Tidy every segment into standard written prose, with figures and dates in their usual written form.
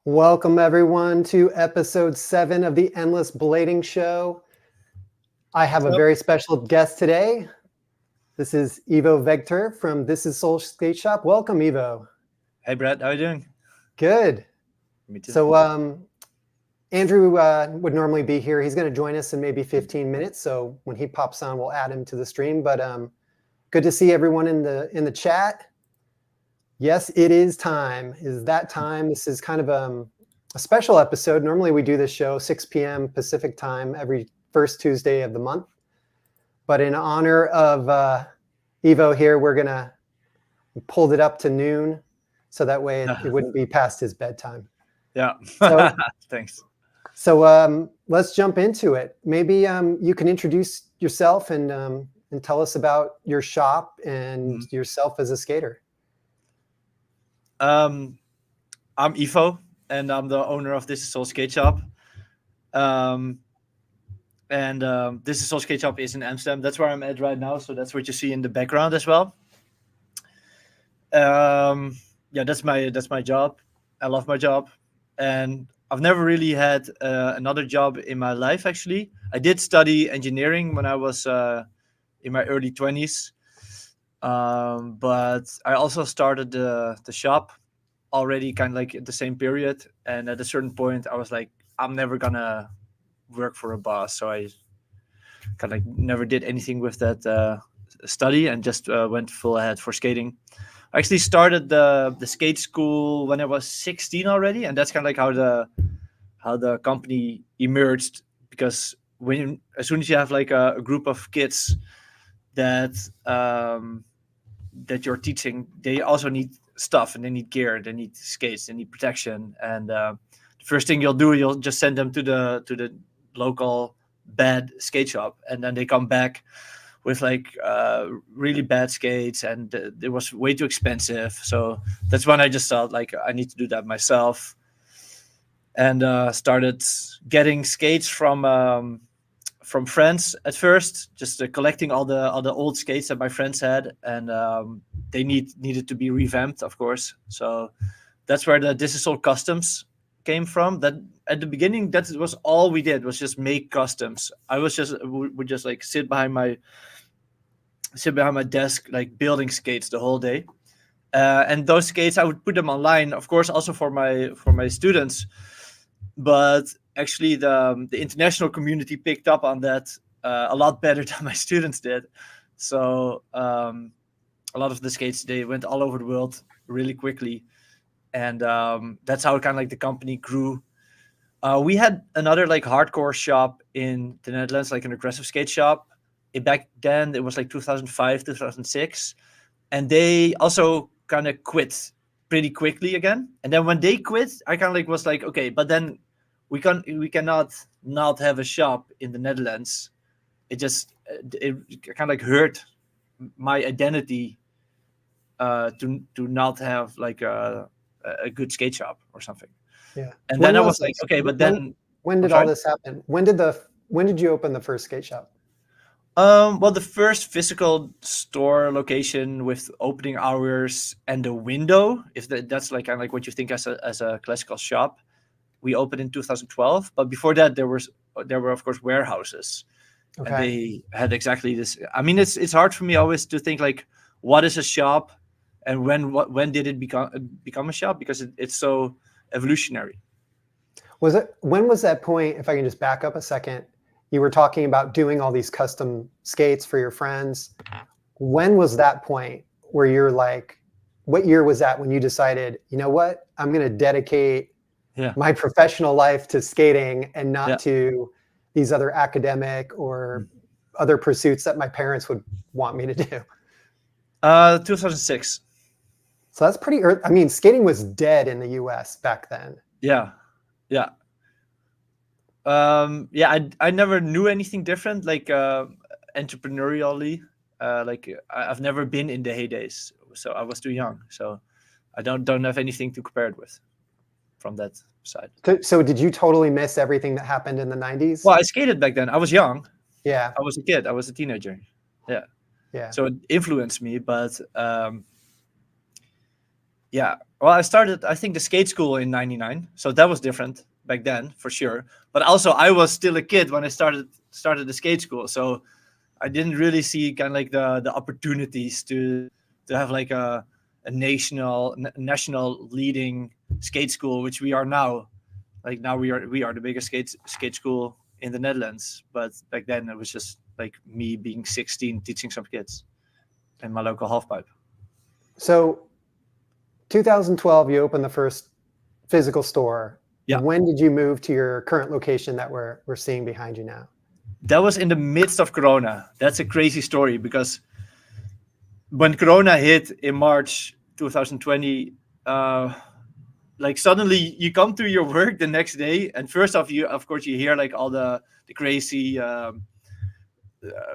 Welcome, everyone, to episode 7 of the Endless Blading Show. I have a Yep. very special guest today. This is Ivo Vetger from Thisissoul Skate Shop. Welcome, Ivo. Hey, Brett, how are you doing? Good. Me too. So, Andrew would normally be here. He's going to join us in maybe 15 minutes. So when he pops on, we'll add him to the stream. But good to see everyone in the chat. Yes, it is time. Is that time? This is kind of a special episode. Normally we do this show 6 p.m. Pacific time every first Tuesday of the month. But in honor of Ivo here, we're going to pulled it up to noon. So that way it wouldn't be past his bedtime. Yeah. So, thanks. So let's jump into it. Maybe you can introduce yourself and tell us about your shop and yourself as a skater. I'm Ivo, and I'm the owner of Thisissoul Skate Shop. Thisissoul Skate Shop is in Amsterdam. That's where I'm at right now. So that's what you see in the background as well. That's my job. I love my job, and I've never really had another job in my life. Actually, I did study engineering when I was in my early 20s. But I also started the shop already kind of like at the same period. And at a certain point, I was like, I'm never gonna work for a boss. So I kind of like never did anything with that study and just went full ahead for skating. I actually started the skate school when I was 16 already, and that's kind of like how the company emerged. Because as soon as you have like a group of kids that you're teaching, they also need stuff, and they need gear, they need skates, they need protection. And the first thing you'll just send them to the local bad skate shop, and then they come back with like really bad skates, and it was way too expensive. So that's when I just thought like I need to do that myself, and started getting skates from friends at first, just collecting all the old skates that my friends had, and they needed to be revamped, of course. So that's where the Thisissoul customs came from. That at the beginning, that was all we did, was just make customs. I would just like sit behind my desk, like building skates the whole day. And those skates, I would put them online, of course, also for my students. But actually, the international community picked up on that a lot better than my students did. So a lot of the skates, they went all over the world really quickly, and that's how kind of like the company grew. We had another like hardcore shop in the Netherlands, like an aggressive skate shop. Back then, it was like 2005, 2006, and they also kind of quit pretty quickly again. And then when they quit, I kind of like was like, okay, but then we cannot not have a shop in the Netherlands. It kind of like hurt my identity to not have like a good skate shop or something. Yeah. And then I was like, okay, but then when did all this happen? When did you open the first skate shop? Well, the first physical store location with opening hours and a window, if that's like kind of like what you think as a classical shop, we opened in 2012. But before that, there were of course warehouses, Okay. and they had exactly this. I mean, it's hard for me always to think like, what is a shop, and when did it become a shop, because it's so evolutionary. When was that point? If I can just back up a second, you were talking about doing all these custom skates for your friends. When was that point where you're like, what year was that when you decided, you know what, I'm going to dedicate my professional life to skating and not to these other academic or other pursuits that my parents would want me to do? 2006. So that's pretty early. I mean, skating was dead in the US back then. Yeah. I never knew anything different, like entrepreneurially. Like I've never been in the heydays, so I was too young. So I don't have anything to compare it with from that side. So did you totally miss everything that happened in the 90s? Well, I skated back then. I was young. Yeah. I was a kid. I was a teenager. Yeah. Yeah. So it influenced me, but Yeah. Well, I started, I think, the skate school in '99, so that was different back then for sure. But also, I was still a kid when I started the skate school, so I didn't really see kind of like the opportunities to have like a national leading skate school, which we are now. Like now we are the biggest skate school in the Netherlands. But back then it was just like me being 16 teaching some kids in my local halfpipe. So 2012, you opened the first physical store. Yeah. When did you move to your current location that we're seeing behind you now? That was in the midst of Corona. That's a crazy story because when Corona hit in March 2020, like suddenly you come to your work the next day, and first off, of course you hear like all the crazy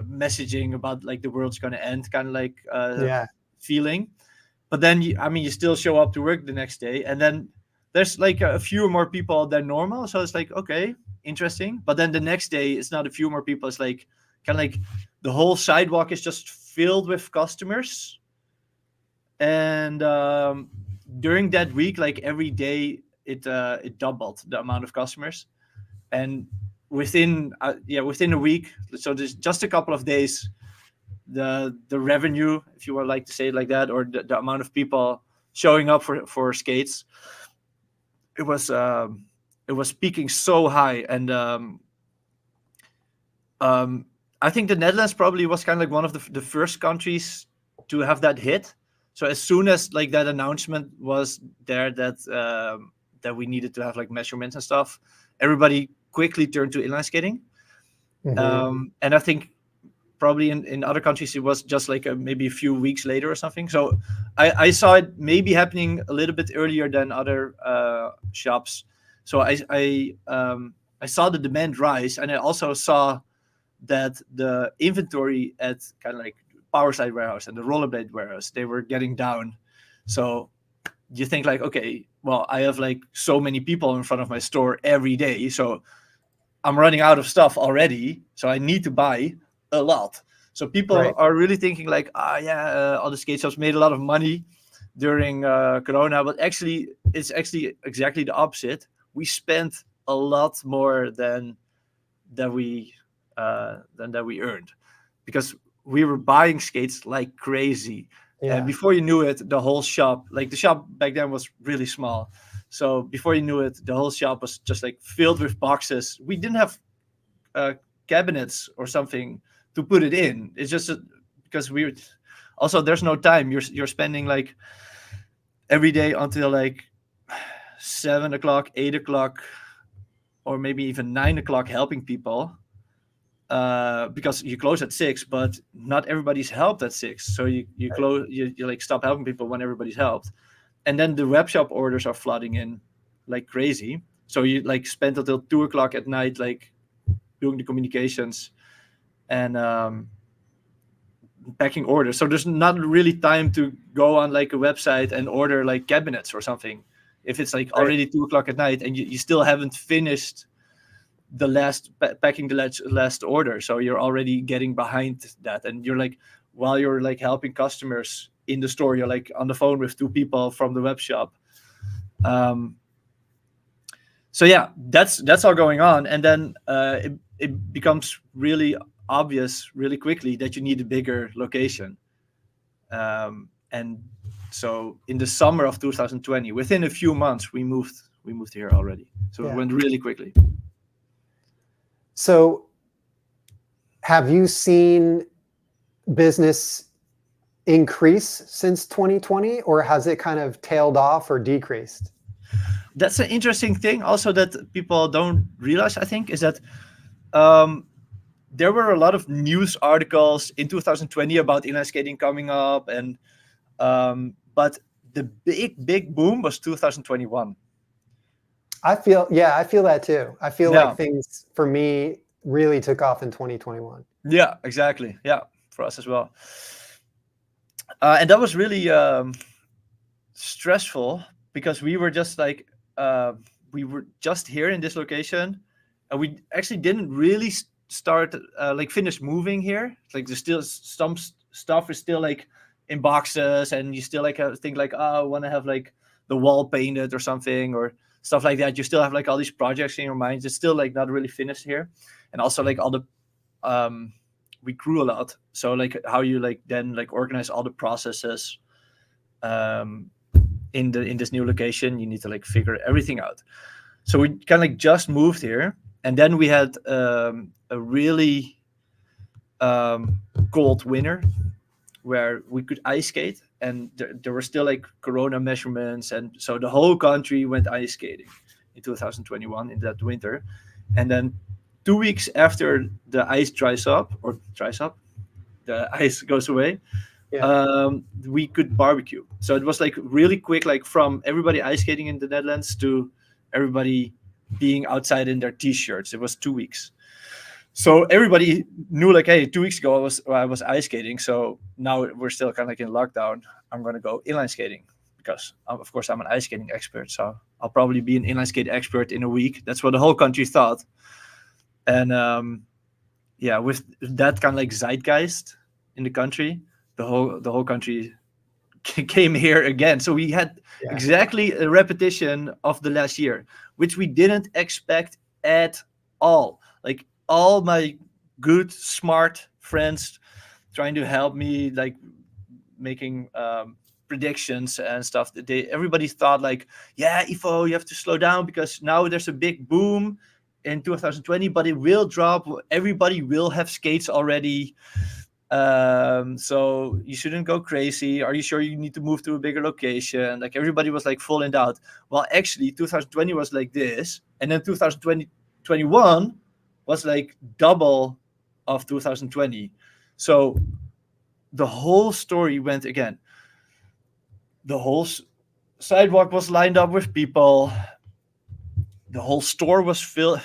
messaging about like the world's gonna end, kind of like Yeah. feeling. But then you still show up to work the next day, and then there's like a few more people than normal, so it's like okay, interesting. But then the next day it's not a few more people, it's like kind of like the whole sidewalk is just filled with customers. And during that week, like every day it doubled the amount of customers. And within a week, so there's just a couple of days, the revenue, if you would like to say it like that, or the amount of people showing up for skates, it was peaking so high. And I think the Netherlands probably was kind of like one of the first countries to have that hit. So as soon as like that announcement was there that we needed to have like measurements and stuff, everybody quickly turned to inline skating. And I think probably in other countries it was just like maybe a few weeks later or something. So I saw it maybe happening a little bit earlier than other shops. So I saw the demand rise, and I also saw that the inventory at kind of like Powerslide warehouse and the rollerblade warehouse, they were getting down. So you think like, okay, well, I have like so many people in front of my store every day, so I'm running out of stuff already, so I need to buy a lot. So people Right. are really thinking like, all the skate shops made a lot of money during Corona, but actually, it's actually exactly the opposite. We spent a lot more than we earned, because we were buying skates like crazy. Yeah. And before you knew it, the whole shop, like the shop back then was really small. So before you knew it, the whole shop was just like filled with boxes. We didn't have cabinets or something to put it in. It's just because also there's no time. You're spending like every day until like 7 o'clock, 8 o'clock, or maybe even 9 o'clock helping people. Because you close at 6, but not everybody's helped at 6. So you close, you like stop helping people when everybody's helped. And then the web shop orders are flooding in like crazy. So you like spend until 2 o'clock at night, like doing the communications and packing orders. So there's not really time to go on like a website and order like cabinets or something. If it's like already 2 o'clock at night and you still haven't finished the last packing the last order, so you're already getting behind that, and you're like, while you're like helping customers in the store, you're like on the phone with 2 people from the web shop. So yeah, that's all going on, and then it becomes really obvious really quickly that you need a bigger location. And so in the summer of 2020, within a few months, we moved here already. So it went really quickly. So have you seen business increase since 2020, or has it kind of tailed off or decreased? That's an interesting thing also that people don't realize, I think, is that there were a lot of news articles in 2020 about inline skating coming up, and but the big boom was 2021. I feel that too. I feel like things for me really took off in 2021. Yeah, exactly. Yeah, for us as well. And that was really stressful, because we were just like, we were just here in this location, and we actually didn't really start like finish moving here. Like there's still some stuff is still like in boxes, and you still like think like, oh, I want to have like the wall painted or something or stuff like that. You still have like all these projects in your mind. It's still like not really finished here, and also like all the we grew a lot. So like how you like then like organize all the processes in this new location, you need to like figure everything out. So we kind of like just moved here, and then we had a really cold winter where we could ice skate, and there were still like corona measurements, and so the whole country went ice skating in 2021 in that winter. And then 2 weeks after the ice dries up, the ice goes away, we could barbecue. So it was like really quick, like from everybody ice skating in the Netherlands to everybody being outside in their t-shirts. It was 2 weeks. So everybody knew like, hey, 2 weeks ago I was ice skating. So now we're still kind of like in lockdown. I'm going to go inline skating because of course I'm an ice skating expert. So I'll probably be an inline skate expert in a week. That's what the whole country thought. And with that kind of like zeitgeist in the country, the whole country came here again. So we had exactly a repetition of the last year, which we didn't expect at all. Like all my good, smart friends trying to help me, like making predictions and stuff. Everybody thought like, yeah, Ivo, you have to slow down because now there's a big boom in 2020, but it will drop. Everybody will have skates already. So you shouldn't go crazy. Are you sure you need to move to a bigger location? Like everybody was like full in doubt. Well, actually 2020 was like this, and then 2021 was like double of 2020. So the whole story went again. The whole sidewalk was lined up with people. The whole store was filled.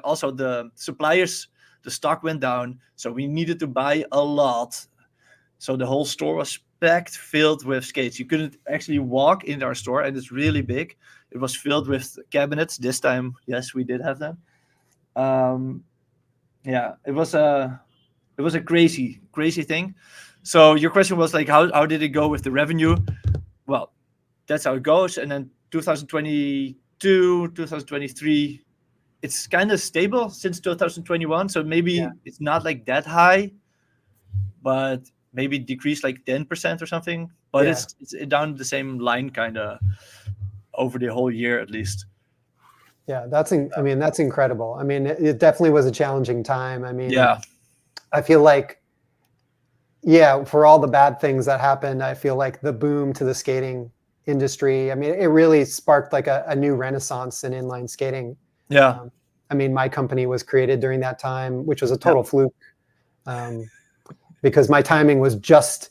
Also the suppliers, the stock went down, so we needed to buy a lot. So the whole store was packed, filled with skates. You couldn't actually walk in our store, and it's really big. It was filled with cabinets. This time, yes, we did have them. It was a crazy thing. So your question was like, how did it go with the revenue? Well, that's how it goes. And then 2022, 2023. It's kind of stable since 2021, so maybe it's not like that high, but maybe decreased like 10% or something. But it's down the same line kind of over the whole year at least. Yeah, that's incredible. I mean, it definitely was a challenging time. I mean, I feel like, for all the bad things that happened, I feel like the boom to the skating industry, I mean, it really sparked like a new renaissance in inline skating. I mean, my company was created during that time, which was a total fluke, because my timing was just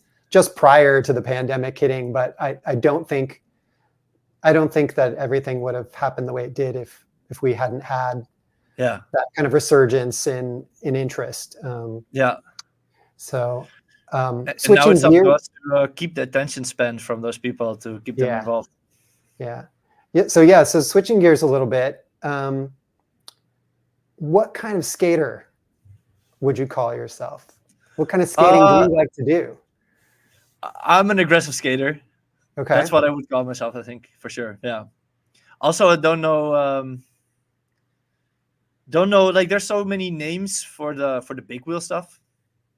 prior to the pandemic hitting. But I don't think that everything would have happened the way it did if we hadn't had that kind of resurgence in interest. So switching now it's up gears, to us to keep the attention span from those people, to keep them involved. So switching gears a little bit, what kind of skater would you call yourself? What kind of skating do you like to do? I'm an aggressive skater. Okay, that's what I would call myself, I think, for sure. Yeah. Also, I don't know. Like, there's so many names for the big wheel stuff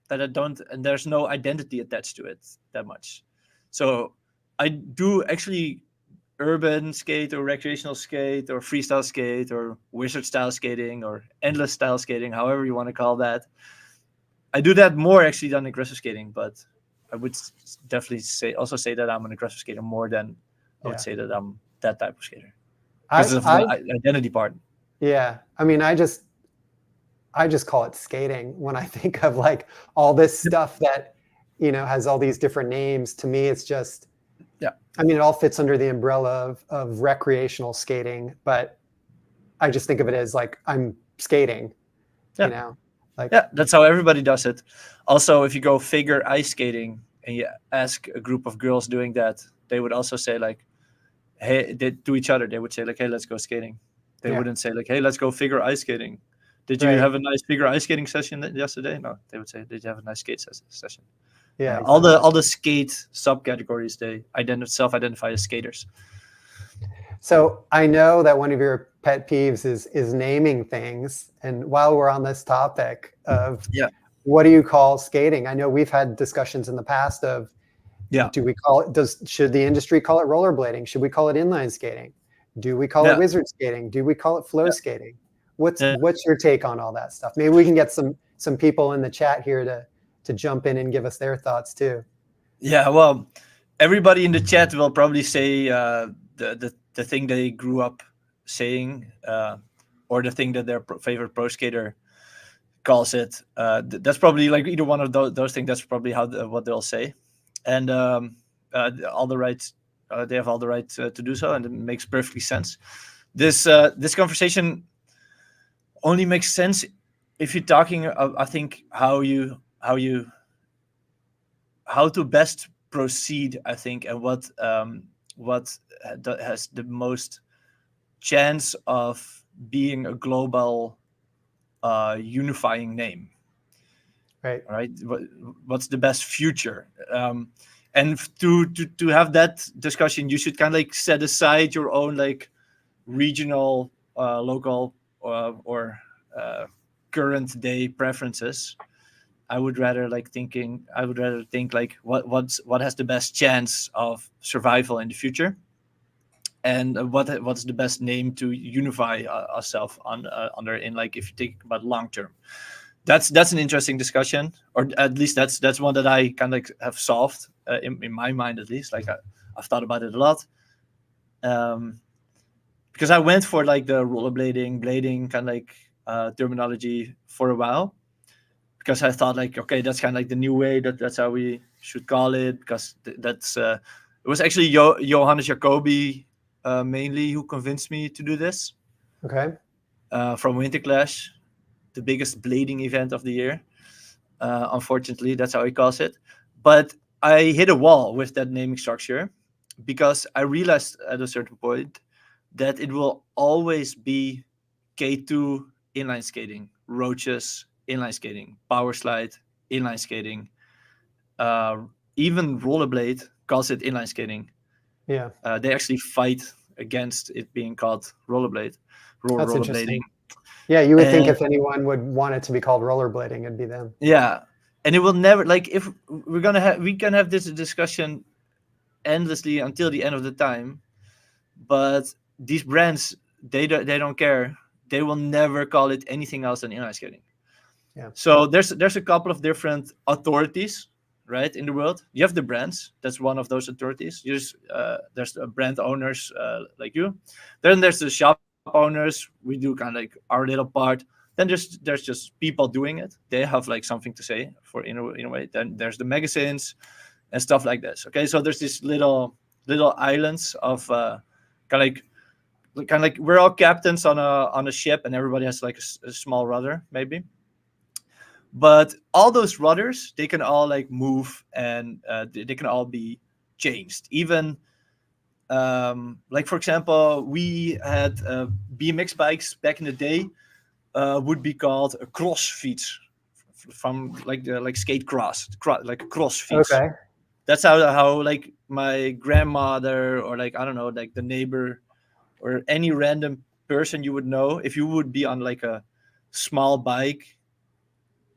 that I don't, and there's no identity attached to it that much. So I do actually urban skate or recreational skate or freestyle skate or wizard style skating or endless style skating, however you want to call that. I do that more actually than aggressive skating, but I would definitely say that I'm an aggressive skater more than I would say that I'm that type of skater because of the identity part. Yeah, I mean, I just call it skating when I think of like all this stuff that has all these different names. To me, it's just I mean, it all fits under the umbrella of recreational skating, but I just think of it as like I'm skating. That's how everybody does it. Also, if you go figure ice skating and you ask a group of girls doing that, they would also say like, hey, to each other, they would say like, hey, let's go skating. They wouldn't say like, hey, let's go figure ice skating. Did you have a nice figure ice skating session yesterday? No, they would say, did you have a nice skate session? Yeah, All the skate subcategories, they self-identify as skaters. So I know that one of your pet peeves is naming things. And while we're on this topic of Yeah. what do you call skating, I know we've had discussions in the past of, Yeah. do we call it, should the industry call it rollerblading? Should we call it inline skating? Do we call it Yeah. wizard skating? Do we call it flow Yeah. skating? What's Yeah. your take on all that stuff? Maybe we can get some people in the chat here to jump in and give us their thoughts too. Yeah, well, everybody in the chat will probably say the thing they grew up saying, or the thing that their favorite pro skater calls it. That's probably like either one of those things. That's probably what they'll say, and all the rights. They have all the right to do so, and it makes perfectly sense. This conversation only makes sense if you're talking. I think how to best proceed, I think, and what has the most chance of being a global unifying name, Right. What's the best future, and to have that discussion, you should kind of like set aside your own like regional, local, or current day preferences. I would rather think like what has the best chance of survival in the future, and what's the best name to unify ourselves under, in, like, if you think about long term. That's an interesting discussion, or at least that's one that I kind of like have solved in my mind, at least. Like I've thought about it a lot, because I went for like the blading kind of like terminology for a while, because I thought like, okay, that's kind of like the new way, that's how we should call it, because that's it was actually Johannes Jacobi mainly who convinced me to do this. Okay. From Winter Clash, the biggest blading event of the year. Unfortunately, that's how he calls it. But I hit a wall with that naming structure, because I realized at a certain point that it will always be K2 inline skating, roaches inline skating, power slide inline skating, even rollerblade calls it inline skating. Yeah. They actually fight against it being called rollerblade, That's rollerblading. interesting. Yeah, you would think if anyone would want it to be called rollerblading, it'd be them. Yeah, and it will never, like, if we can have this discussion endlessly until the end of the time, but these brands, they don't care. They will never call it anything else than inline skating. Yeah. So there's a couple of different authorities, right, in the world. You have the brands. That's one of those authorities. There's brand owners like you. Then there's the shop owners. We do kind of like our little part. Then there's just people doing it. They have like something to say for in a way. Then there's the magazines and stuff like this. Okay, so there's these little islands of kind of like we're all captains on a ship, and everybody has like a small rudder maybe. But all those rudders, they can all like move, and they can all be changed. Even like, for example, we had BMX bikes back in the day, would be called a cross fiets, from like the like skate cross, like a cross fiets. Okay. That's how like my grandmother, or like, I don't know, like the neighbor or any random person you would know, if you would be on like a small bike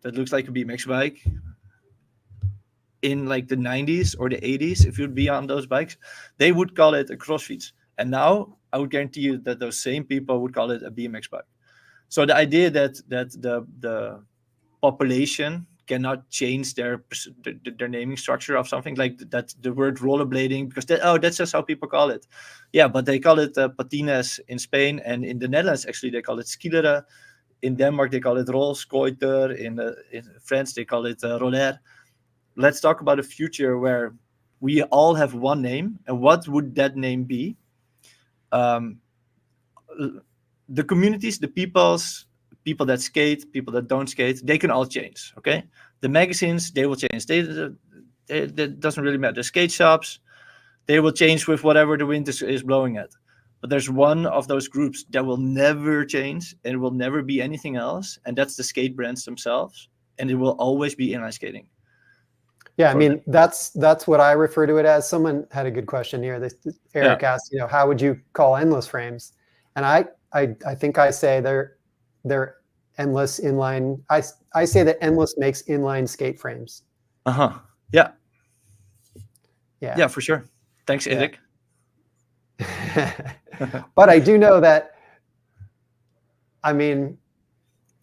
that looks like a BMX bike in like the 90s or the 80s, if you'd be on those bikes, they would call it a crossfit. And now I would guarantee you that those same people would call it a BMX bike. So the idea that the population cannot change their naming structure of something, like that, the word rollerblading, because that's just how people call it. Yeah, but they call it patines in Spain, and in the Netherlands actually they call it skileren. In Denmark, they call it rolskooter. In France, they call it roller. Let's talk about a future where we all have one name. And what would that name be? The communities, the people that skate, people that don't skate, they can all change, okay? The magazines, they will change. That doesn't really matter. The skate shops, they will change with whatever the wind is blowing at. But there's one of those groups that will never change, and it will never be anything else, and that's the skate brands themselves, and it will always be inline skating. Yeah, I mean, that's what I refer to it as. Someone had a good question here. Eric asked, how would you call endless frames? And I think I say they're endless inline. I say that endless makes inline skate frames. Yeah. Yeah. Yeah, for sure. Thanks, Eric. But I do know that, I mean,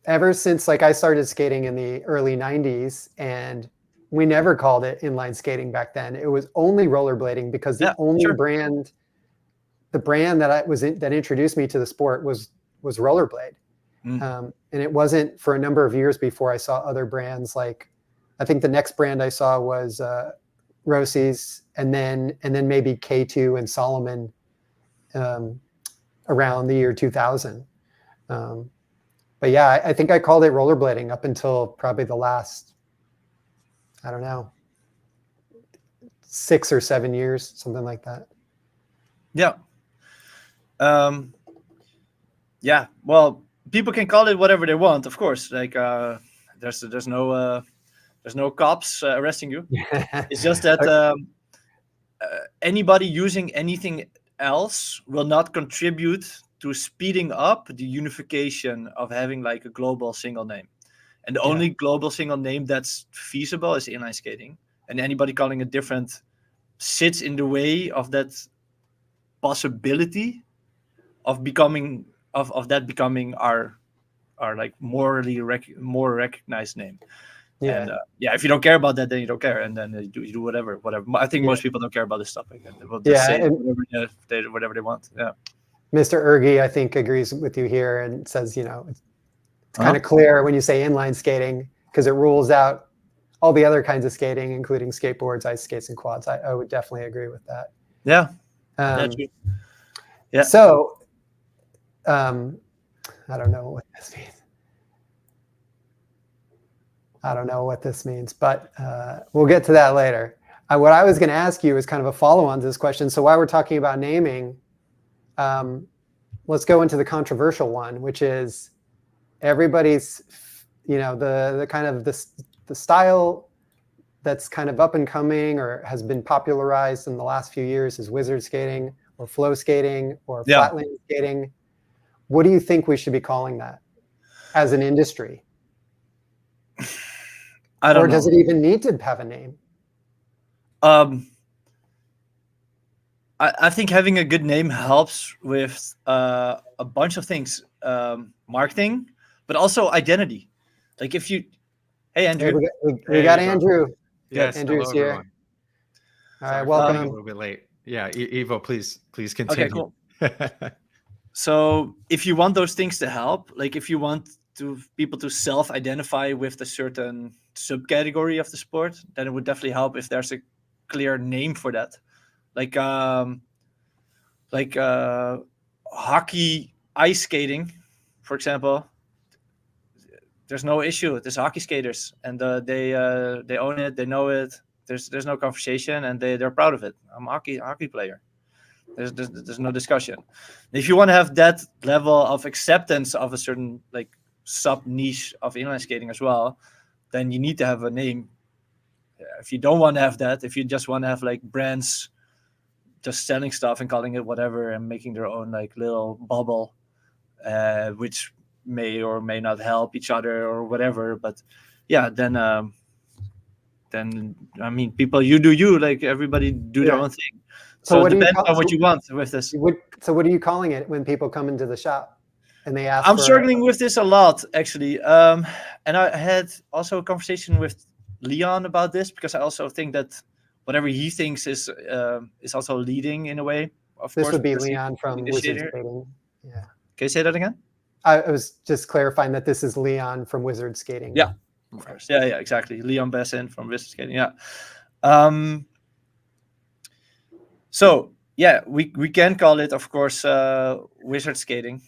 ever since like I started skating in the early 90s, and we never called it inline skating back then. It was only rollerblading, because the only brand, that introduced me to the sport was rollerblade. And it wasn't for a number of years before I saw other brands. Like, I think the next brand I saw was Rossi's, and then maybe K2 and Solomon around the year 2000. But yeah, I think I called it rollerblading up until probably the last, I don't know, 6 or 7 years, something like that. Yeah. Yeah. Well, people can call it whatever they want, of course. Like, there's no cops arresting you. It's just that anybody using anything else will not contribute to speeding up the unification of having like a global single name. And the only global single name that's feasible is inline skating. And anybody calling it different sits in the way of that possibility of becoming our like more recognized name. Yeah. And if you don't care about that, then you don't care, and then you do whatever. I think most people don't care about this topic, and they will just say whatever they want. Yeah. Mr. Ergi, I think, agrees with you here and says, it's kind of clear when you say inline skating, because it rules out all the other kinds of skating, including skateboards, ice skates, and quads. I would definitely agree with that. Yeah. Yeah. So, I don't know what this means. I don't know what this means, but we'll get to that later. What I was going to ask you is kind of a follow-on to this question. So while we're talking about naming, let's go into the controversial one, which is everybody's, the kind of the style that's kind of up and coming or has been popularized in the last few years is wizard skating or flow skating or flatland skating. What do you think we should be calling that as an industry? I don't know. Or does it even need to have a name? I think having a good name helps with a bunch of things, marketing, but also identity. Like if you, hey Andrew, we got Andrew. Yes, Andrew's hello, here. everyone. All right, Sorry welcome. for being a little bit late. Yeah, Ivo, please continue. Okay, cool. So if you want those things to help, like if you want people to self-identify with a certain subcategory of the sport, then it would definitely help if there's a clear name for that. Like hockey ice skating, for example. There's no issue. There's hockey skaters, and they own it. They know it. There's no conversation, and they're proud of it. I'm a hockey player. There's no discussion. If you want to have that level of acceptance of a certain like sub niche of inline skating as well, then you need to have a name. If you don't want to have that, if you just want to have like brands just selling stuff and calling it whatever and making their own like little bubble, which may or may not help each other or whatever, but yeah, then I mean, people, you do you, like everybody do their own thing. So it depends on what you want with this. So what are you calling it when people come into the shop and they ask? I'm struggling with this a lot, actually. And I had also a conversation with Leon about this, because I also think that whatever he thinks is also leading in a way. Of this course, would be Leon from Wizard Skating. Yeah. Can you say that again? I was just clarifying that this is Leon from Wizard Skating. Yeah, of course. Yeah, exactly. Leon Bessin from Wizard Skating. Yeah. So yeah, we can call it, of course, wizard skating.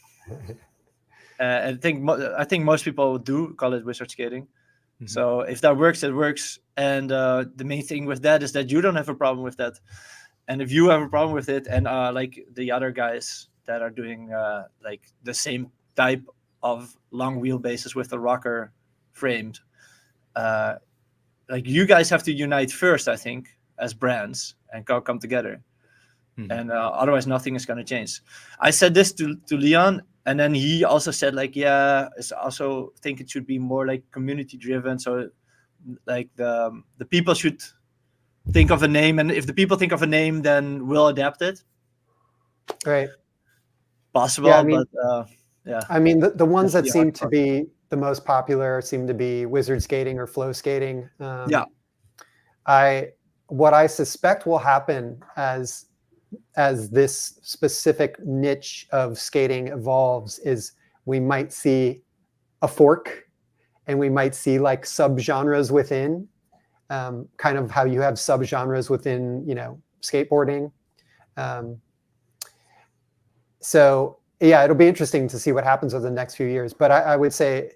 I think most people do call it wizard skating. Mm-hmm. So if that works, it works. And the main thing with that is that you don't have a problem with that. And if you have a problem with it, and like the other guys that are doing like the same type of long wheelbases with the rocker framed, like you guys have to unite first, I think, as brands and come together. And otherwise nothing is going to change. I said this to Leon, and then he also said like, yeah, I also think it should be more like community driven. So like the people should think of a name, and if the people think of a name, then we'll adapt it. Right. Possible, Yeah, I mean, but yeah. I mean, the ones that That's the seem hard to part. be the most popular seem to be wizard skating or flow skating. Yeah. What I suspect will happen as this specific niche of skating evolves is we might see a fork, and we might see like subgenres within, kind of how you have subgenres within, skateboarding. So yeah, it'll be interesting to see what happens over the next few years. But I would say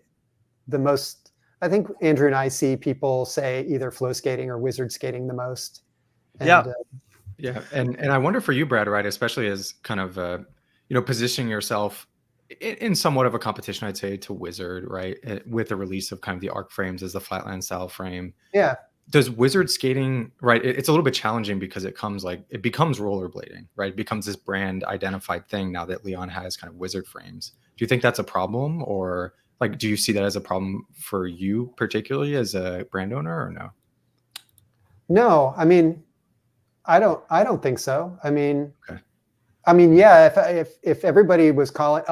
I think Andrew and I see people say either flow skating or wizard skating the most. And, Yeah. Yeah, and I wonder for you, Brad, right, especially as kind of positioning yourself in somewhat of a competition, I'd say, to Wizard, right, with the release of kind of the arc frames as the flatland style frame. Yeah. Does wizard skating, right? It's a little bit challenging because it becomes rollerblading, right? It becomes this brand identified thing now that Leon has kind of wizard frames. Do you think that's a problem, or like, do you see that as a problem for you particularly as a brand owner, or no? No, I mean, I don't think so. I mean, Okay. Yeah, if everybody was calling,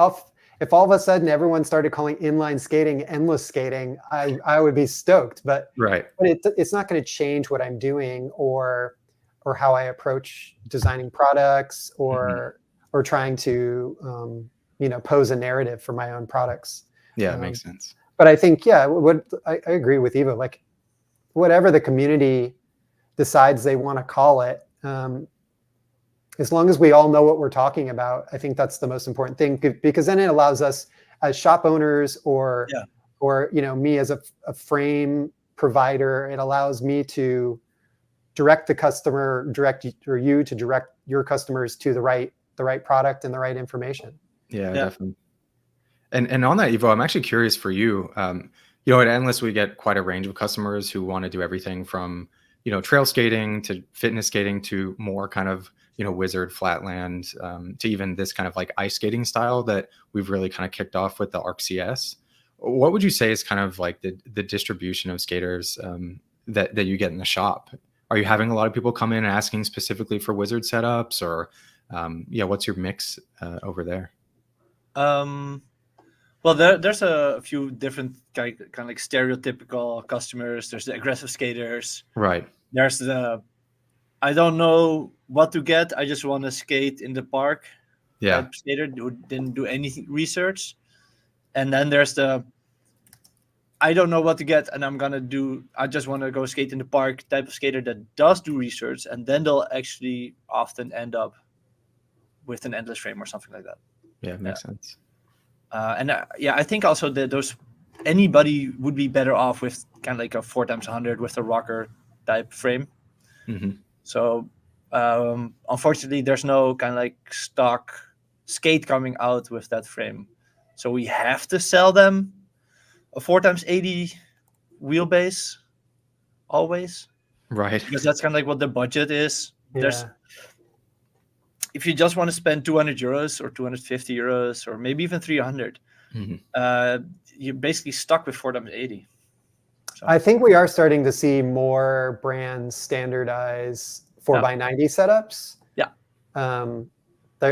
if all of a sudden everyone started calling inline skating endless skating, I would be stoked. But Right. it's not going to change what I'm doing or how I approach designing products or trying to pose a narrative for my own products. Yeah, it makes sense. But I think, yeah, I agree with Ivo. Like, whatever the community decides they want to call it, as long as we all know what we're talking about, I think that's the most important thing, because then it allows us as shop owners or me as a frame provider, it allows me to direct the customer, you to direct your customers to the right product and the right information. Yeah. Definitely. And on that, Ivo, I'm actually curious for you. At Endless, we get quite a range of customers who want to do everything from trail skating to fitness skating to more kind of wizard flatland, to even this kind of like ice skating style that we've really kind of kicked off with the ArcCS. What would you say is kind of like the distribution of skaters that you get in the shop? Are you having a lot of people come in and asking specifically for wizard setups, or what's your mix over there? Well, there's a few different kind of like stereotypical customers. There's the aggressive skaters. Right. There's I don't know what to get. I just want to skate in the park. Yeah. Type skater who didn't do any research. And then there's I don't know what to get, and I just want to go skate in the park type of skater that does do research, and then they'll actually often end up with an endless frame or something like that. Yeah, it makes sense. I think also that anybody would be better off with kind of like a 4x100 with a rocker type frame. Mm-hmm. So unfortunately, there's no kind of like stock skate coming out with that frame. So we have to sell them a 4x80 wheelbase always. Right. Because that's kind of like what the budget is. Yeah. If you just want to spend 200 euros or 250 euros or maybe even 300, you're basically stuck with 4x80. So. I think we are starting to see more brands standardize 4x90 setups. Yeah.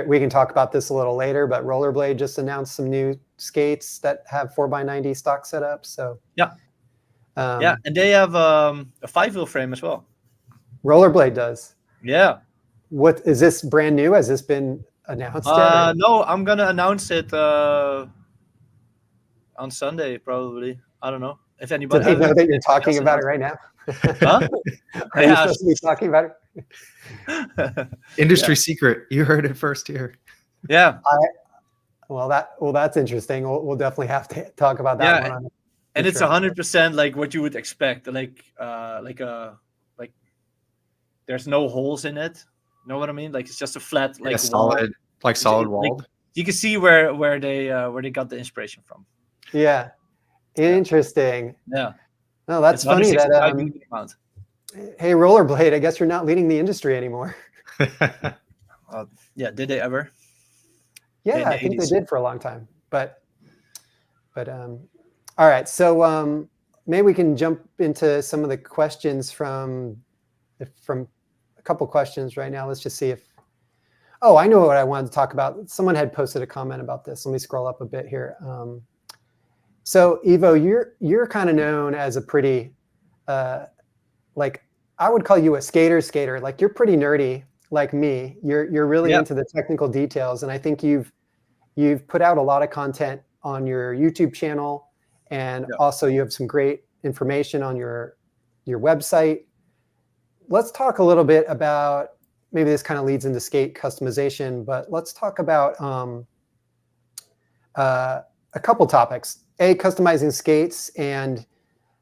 We can talk about this a little later, but Rollerblade just announced some new skates that have 4x90 stock setups. So yeah. And they have a 5-wheel frame as well. Rollerblade does. Yeah. What is this brand new? Has this been announced yet? No, I'm gonna announce it on Sunday probably. I don't know if anybody. Did they know that you're talking about it right now? Huh? Are you supposed to be talking about it? Industry secret. You heard it first here. Yeah. Well, that's interesting. We'll definitely have to talk about that one. And it's 100% like what you would expect. Like there's no holes in it. Know what I mean? Like it's just a flat, like solid, like solid wall. Like, you can see where they got the inspiration from. Yeah, interesting. Yeah. No, that's It's funny that 165 million amount. hey, rollerblade, I guess you're not leading the industry anymore. Yeah, did they ever? Yeah, In the I think they 80s. did for a long time. But all right. So maybe we can jump into some of the questions from a couple questions right now. Let's just see if. Oh, I know what I wanted to talk about. Someone had posted a comment about this. Let me scroll up a bit here. So Ivo, you're kind of known as a pretty, like I would call you a skater. Like you're pretty nerdy, like me. You're really into the technical details, and I think you've put out a lot of content on your YouTube channel, and also you have some great information on your website. Let's talk a little bit about, maybe this kind of leads into skate customization, but let's talk about a couple topics. Customizing skates and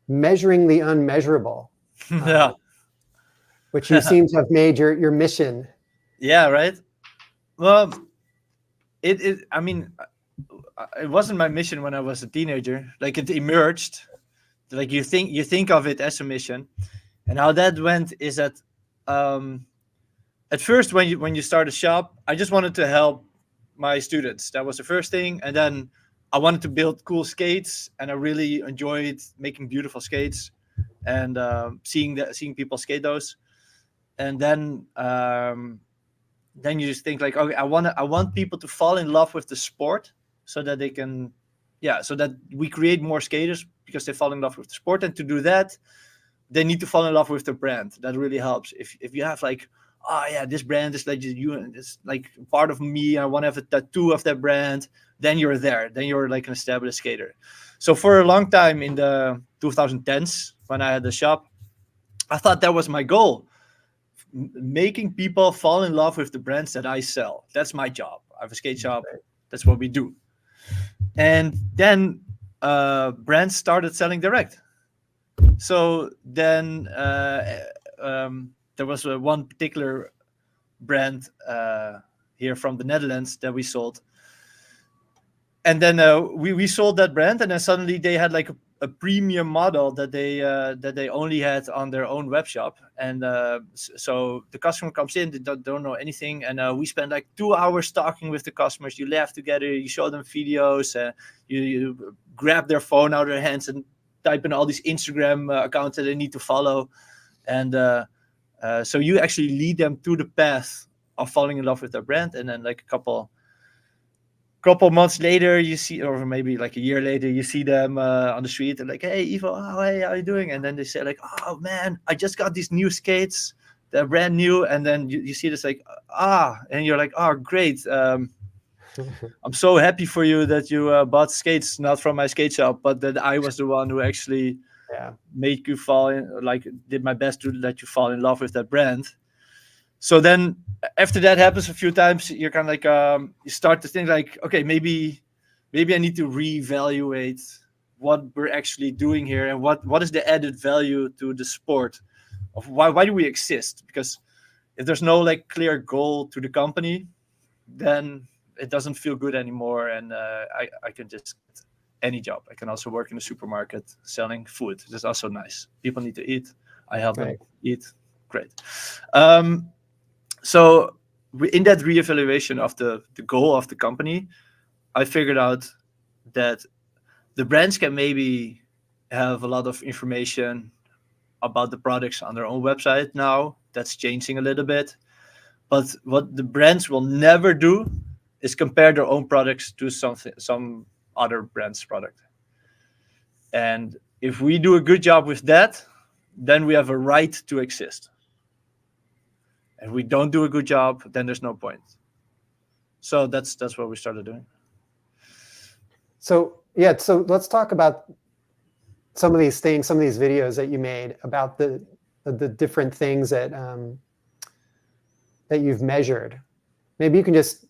measuring the unmeasurable, which you seem to have made your mission. Yeah, right. Well, I mean, it wasn't my mission when I was a teenager. Like it emerged. Like you think of it as a mission, and how that went is that at first when you start a shop, I just wanted to help my students. That was the first thing, and then I wanted to build cool skates, and I really enjoyed making beautiful skates and seeing people skate those. And then you just think like, okay, I want people to fall in love with the sport, so that they can, so that we create more skaters because they fall in love with the sport. And to do that, they need to fall in love with the brand. That really helps. If you have like, oh yeah, this brand is like you, and it's like part of me, I want to have a tattoo of that brand, then you're there. Then you're like an established skater. So for a long time in the 2010s, when I had the shop, I thought that was my goal. Making people fall in love with the brands that I sell. That's my job. I have a skate shop. That's what we do. And then brands started selling direct. So then there was one particular brand here from the Netherlands that we sold. And then we sold that brand, and then suddenly they had like a premium model that they only had on their own web shop. And so the customer comes in, they don't know anything, and we spend like 2 hours talking with the customers. You laugh together, you show them videos, you grab their phone out of their hands and type in all these Instagram accounts that they need to follow. And so you actually lead them to the path of falling in love with their brand. And then like a couple months later, you see, or maybe like a year later, you see them on the street and like, hey, Ivo, hey, how are you doing? And then they say like, oh man, I just got these new skates. They're brand new. And then you see this like, and you're like, oh, great. I'm so happy for you that you bought skates, not from my skate shop, but that I was the one who actually make you fall in, like did my best to let you fall in love with that brand. So then after that happens a few times, you're kind of like, you start to think like, okay, maybe I need to reevaluate what we're actually doing here, and what is the added value to the sport of why do we exist? Because if there's no like clear goal to the company, then it doesn't feel good anymore. And I can just get any job. I can also work in a supermarket selling food. That's also nice. People need to eat. I help them eat. Great. So in that reevaluation of the goal of the company, I figured out that the brands can maybe have a lot of information about the products on their own website now. That's changing a little bit. But what the brands will never do is compare their own products to some other brand's product. And if we do a good job with that, then we have a right to exist. And we don't do a good job, then there's no point. So that's what we started doing. So so let's talk about some of these things, some of these videos that you made about the different things that that you've measured. Maybe you can just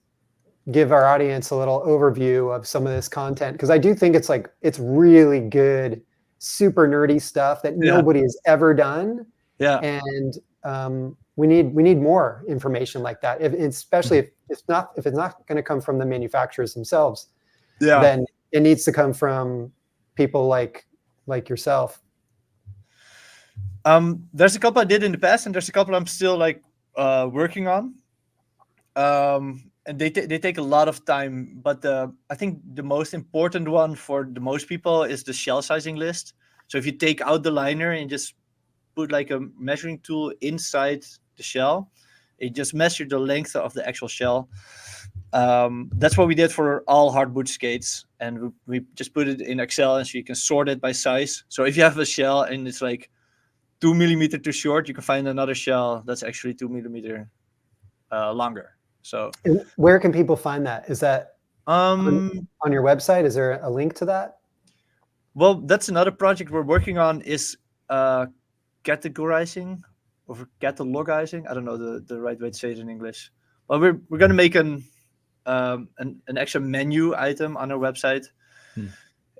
give our audience a little overview of some of this content, because I do think it's really good, super nerdy stuff that nobody has ever done. Yeah. And we need more information like that, especially if it's not going to come from the manufacturers themselves. Yeah. Then it needs to come from people like yourself. There's a couple I did in the past, and there's a couple I'm still like working on. And they take a lot of time, but I think the most important one for the most people is the shell sizing list. So if you take out the liner and just put like a measuring tool inside the shell, it just measures the length of the actual shell. That's what we did for all hard boot skates, and we just put it in Excel, and so you can sort it by size. So if you have a shell and it's like 2 millimeter too short, you can find another shell that's actually 2 millimeter longer. So And where can people find that? Is that on your website? Is there a link to that? well, that's another project we're working on, is categorizing or catalogizing. I don't know the right way to say it in English. But we're gonna make an extra menu item on our website,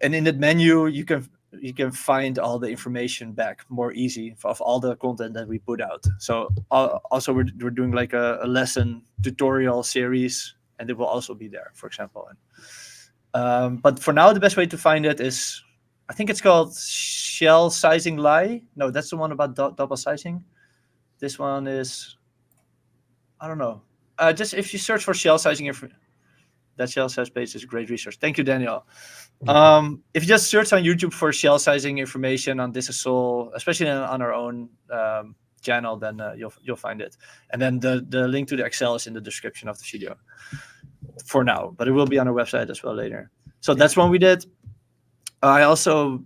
and in that menu you can find all the information back more easy of all the content that we put out. So also we're doing like a lesson tutorial series, and it will also be there, for example. But for now, the best way to find it is, I think it's called Shell Sizing Lie. No, that's the one about double sizing. This one is, I don't know. Just if you search for shell sizing, that shell size page is a great resource. Thank you, Daniel. If you just search on YouTube for shell sizing information on Thisissoul, especially on our own channel, then you'll find it. And then the link to the Excel is in the description of the video for now, but it will be on our website as well later. So that's one we did. I also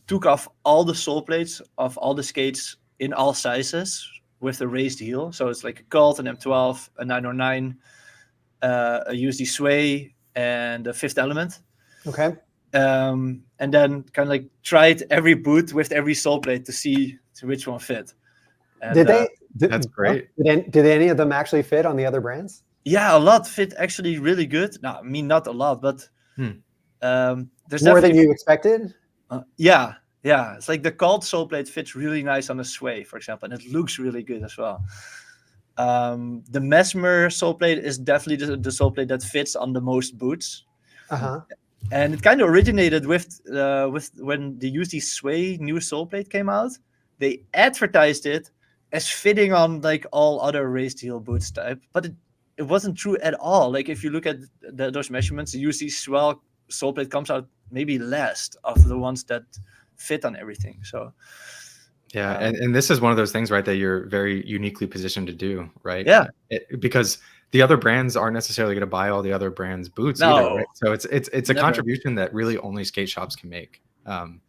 took off all the sole plates of all the skates in all sizes with the raised heel. So it's like a Cult, an M12, a 909, a USD Sway, and a Fifth Element. Okay. And then kind of like tried every boot with every sole plate to see which one fit. And, That's great. Did any of them actually fit on the other brands? Yeah, a lot fit actually really good. No, I mean, not a lot, but there's more than you expected. Yeah. It's like the Cult sole plate fits really nice on a Sway, for example, and it looks really good as well. The Mesmer sole plate is definitely the sole plate that fits on the most boots. And it kind of originated with when the USD Sway new sole plate came out. They advertised it as fitting on like all other raised heel boots type, but it wasn't true at all. Like if you look at those measurements, the USD Swell sole plate comes out maybe last of the ones that fit on everything. So yeah, and this is one of those things, right, that you're very uniquely positioned to do, right? Yeah, because the other brands aren't necessarily going to buy all the other brands' boots either, right? So it's a contribution that really only skate shops can make. And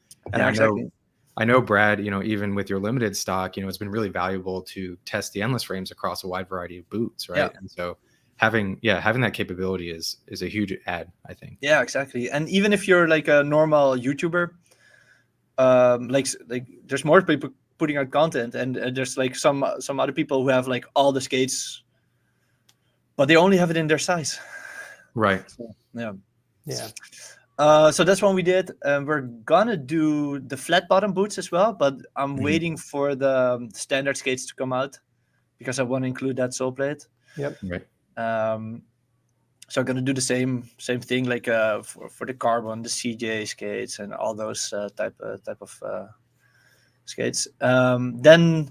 I know, Brad, even with your limited stock, it's been really valuable to test the endless frames across a wide variety of boots, right? And so having that capability is a huge add, I think. Yeah, exactly. And even if you're like a normal YouTuber, like there's more people putting out content, and there's like some other people who have like all the skates, but they only have it in their size. Right. So, yeah. So that's one we did. We're gonna do the flat bottom boots as well, but I'm waiting for the standard skates to come out because I want to include that sole plate. Yep. Right. So I'm gonna do the same thing, like for the carbon, the CJ skates, and all those type of skates. Then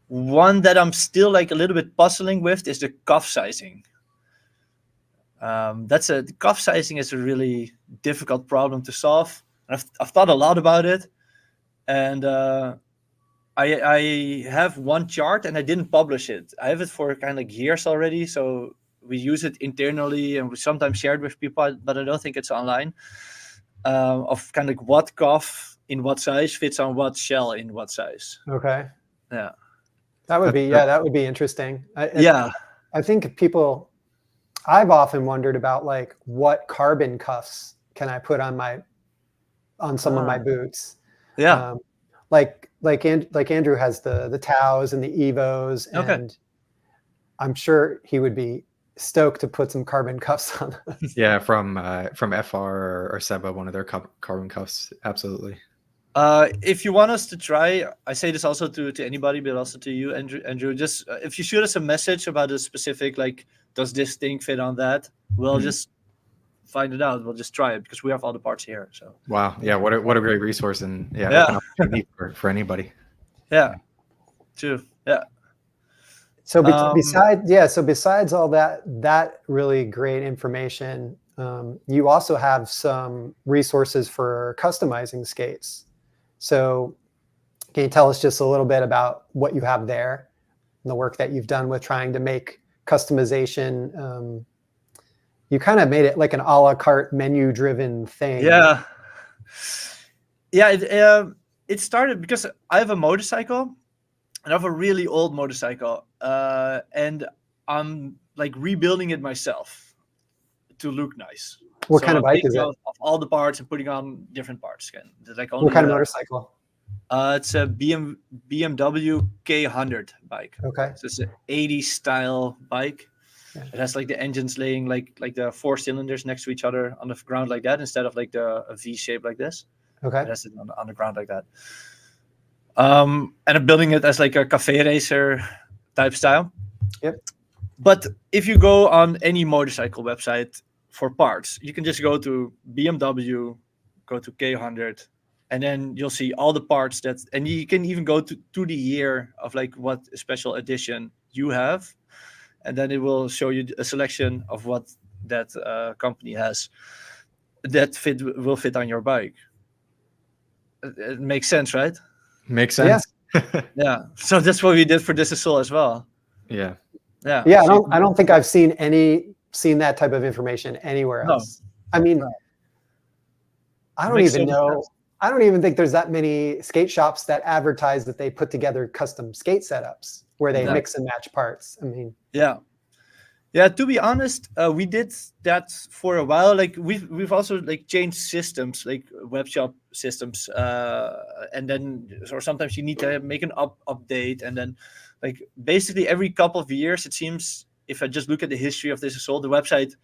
one that I'm still like a little bit puzzling with is the cuff sizing. The cuff sizing is a really difficult problem to solve. I've thought a lot about it, and I have one chart, and I didn't publish it. I have it for kind of like years already, so we use it internally, and we sometimes share it with people, but I don't think it's online. Of kind of like what cuff in what size fits on what shell in what size. Okay. Yeah. That would be interesting. Yeah. I think I've often wondered about like what carbon cuffs can I put on some of my boots. Yeah. Like Andrew has the Taos and the Evos, and I'm sure he would be stoked to put some carbon cuffs on. Yeah, from FR or Seba, one of their carbon cuffs. Absolutely. If you want us to try, I say this also to anybody, but also to you, Andrew. Just if you shoot us a message about a specific, like, does this thing fit on that? We'll just find it out. We'll just try it because we have all the parts here. So wow, yeah, what a great resource, and open opportunity for anybody. Yeah, true. Yeah. So Um, besides all that really great information, you also have some resources for customizing skates. So can you tell us just a little bit about what you have there and the work that you've done with trying to make customization? You kind of made it like an a la carte menu driven thing. Yeah. Yeah, it started because I have a motorcycle, and I have a really old motorcycle, and I'm like rebuilding it myself to look nice. What So kind of I'm bike is taking it? off all the parts and putting on different parts again. Like What only kind of motorcycle? it's a BMW K100 bike. Okay. So it's an 80s style bike. Yeah. It has like the engines laying like the 4 cylinders next to each other on the ground like that, instead of like a V shape like this. Okay. It has it on the ground like that. And I'm building it as like a cafe racer type style. Yep. But if you go on any motorcycle website for parts, you can just go to BMW, go to K100, and then you'll see all the parts and you can even go to the year of like what special edition you have, and then it will show you a selection of what that company has that will fit on your bike. It makes sense, right? Makes sense. Yeah. So that's what we did for Thisissoul as well. Yeah. Yeah. Yeah. So I don't think I've seen that type of information anywhere No. else. I mean, No. I It don't makes even so much know. sense. I don't even think there's that many skate shops that advertise that they put together custom skate setups where they No. mix and match parts. I mean, Yeah. Yeah, to be honest, we did that for a while. Like we've also like changed systems, like web shop systems, and then or sometimes you need to make an update, and then like basically every couple of years, it seems, if I just look at the history of Thisissoul, the website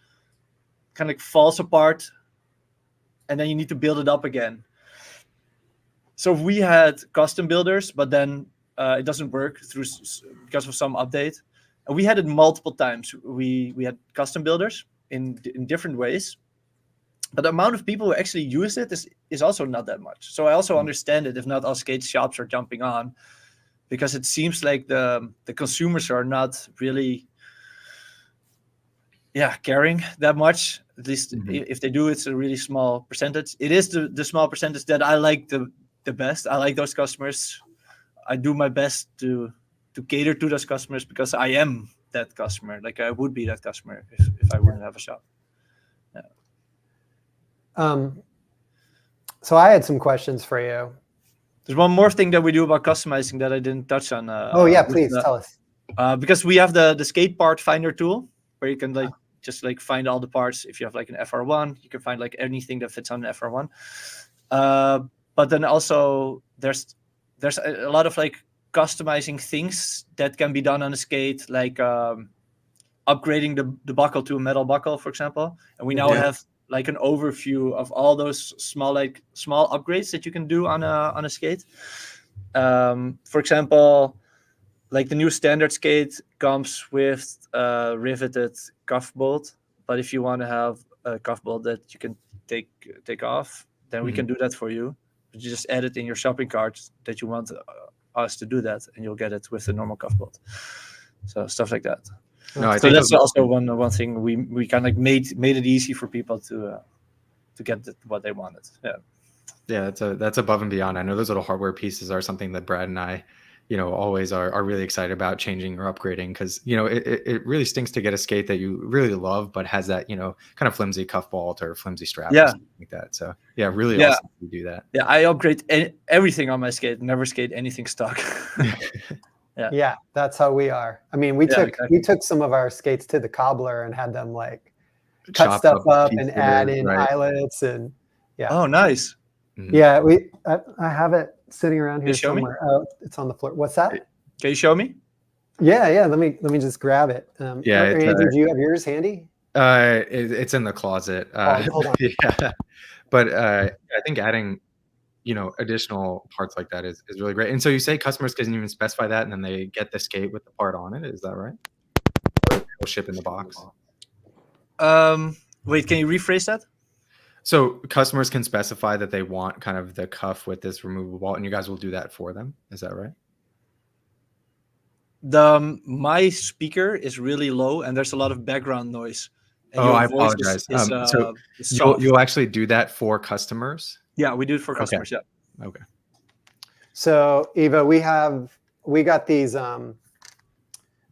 kind of like falls apart, and then you need to build it up again. So we had custom builders, but then it doesn't work because of some update. And we had it multiple times. We had custom builders in different ways, but the amount of people who actually use it is also not that much. So I also understand it if not all skate shops are jumping on, because it seems like the consumers are not really caring that much. At least if they do, it's a really small percentage. It is the small percentage that I like the best. I like those customers. I do my best to cater to those customers because I am that customer. Like I would be that customer if I wouldn't have a shop. Yeah. So I had some questions for you. There's one more thing that we do about customizing that I didn't touch on. Please tell us. Because we have the skate part finder tool where you can like just like find all the parts. If you have like an FR1, you can find like anything that fits on an FR1. But then also there's a lot of like customizing things that can be done on a skate, like upgrading the buckle to a metal buckle, for example. And we now have like an overview of all those small upgrades that you can do on a skate. For example, like the new standard skate comes with a riveted cuff bolt, but if you want to have a cuff bolt that you can take off, then we can do that for you. You just add it in your shopping cart that you want us to do that, and you'll get it with the normal cuff bolt. So stuff like that. No, I So think that's also one thing we kind of made it easy for people to get what they wanted. Yeah, that's above and beyond. I know those little hardware pieces are something that Brad and I, always are really excited about changing or upgrading, because it really stinks to get a skate that you really love but has that kind of flimsy cuff bolt or flimsy strap or something like that. So really awesome to do that. Yeah, I upgrade everything on my skate. Never skate anything stock. Yeah, that's how we are. I mean, we took some of our skates to the cobbler and had them like cut stuff up and add in eyelets and Oh, nice. Yeah, I have it sitting around here somewhere. Oh, it's on the floor. What's that? Can you show me? Yeah. Let me just grab it. Andrew, do you have yours handy? It's in the closet. Hold on. Yeah, but I think adding additional parts like that is really great. And so you say customers can even specify that, and then they get the skate with the part on it. Is that right? Or it'll ship in the box. Wait, can you rephrase that? So customers can specify that they want kind of the cuff with this removable bolt, and you guys will do that for them. Is that right? My speaker is really low, and there's a lot of background noise. And Oh, your I voice apologize. is You'll soft. you'll actually do that for customers? Yeah, we do it for Okay. customers. Yeah. Okay. So Ivo, we got these are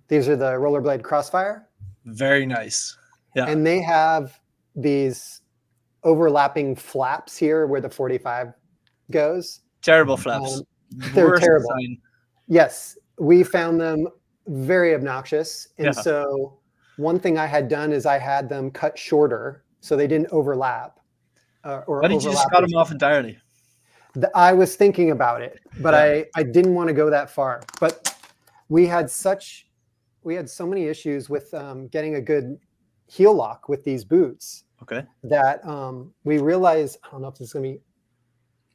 the Rollerblade Crossfire, Very nice. Yeah. and they have these overlapping flaps here where the 45 goes. Terrible flaps. They're Worst terrible. design. Yes, we found them very obnoxious. And Yeah. so one thing I had done is I had them cut shorter so they didn't overlap. Why didn't you just cut them off entirely? I was thinking about it, but Yeah. I didn't want to go that far. But we had so many issues with getting a good heel lock with these boots Okay. that we realized, I don't know if this is going to be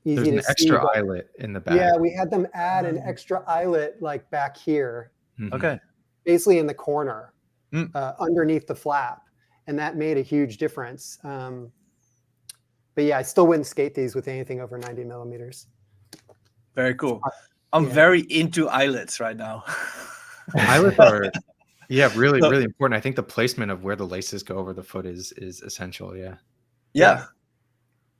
easy There's to an see, extra but eyelet in the back. yeah, we had them add an extra eyelet like back here, Mhm. Okay. basically in the corner, Mm. underneath the flap, and that made a huge difference. But yeah, I still wouldn't skate these with anything over 90 millimeters. Very cool. I'm Yeah. very into eyelets right now. Eyelets are, yeah, really, So- really important. I think the placement of where the laces go over the foot is essential. Yeah. Yeah.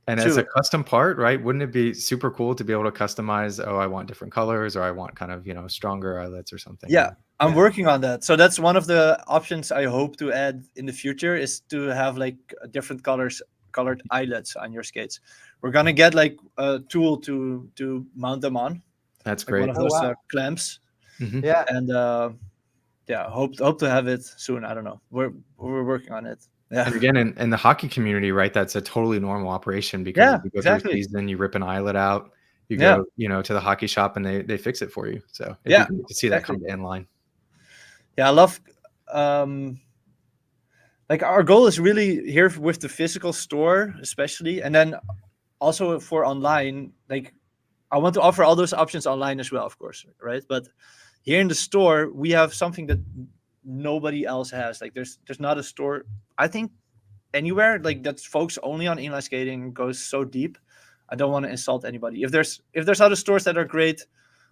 And as a True. custom part, right? Wouldn't it be super cool to be able to customize? Oh, I want different colors, or I want kind of, stronger eyelets or something. Yeah. I'm Yeah. working on that. So that's one of the options I hope to add in the future, is to have like different colored eyelets on your skates. We're gonna get like a tool to mount them on, That's like one great. of Oh, those wow. clamps, Mhm. Yeah. and yeah, hope to have it soon. I don't know. We're working on it. Yeah. And again, in the hockey community, right? That's a totally normal operation because Yeah, you go through a exactly. season, you rip an eyelet out, you Yeah. go, to the hockey shop and they fix it for you. So it'd Yeah, be great to see that exactly. come to inline. Yeah, I love like our goal is really here with the physical store, especially, and then also for online. Like, I want to offer all those options online as well, of course, right? But here in the store, we have something that nobody else has. Like, there's not a store, I think, anywhere like that's focused only on inline skating, goes so deep. I don't want to insult anybody. If there's other stores that are great,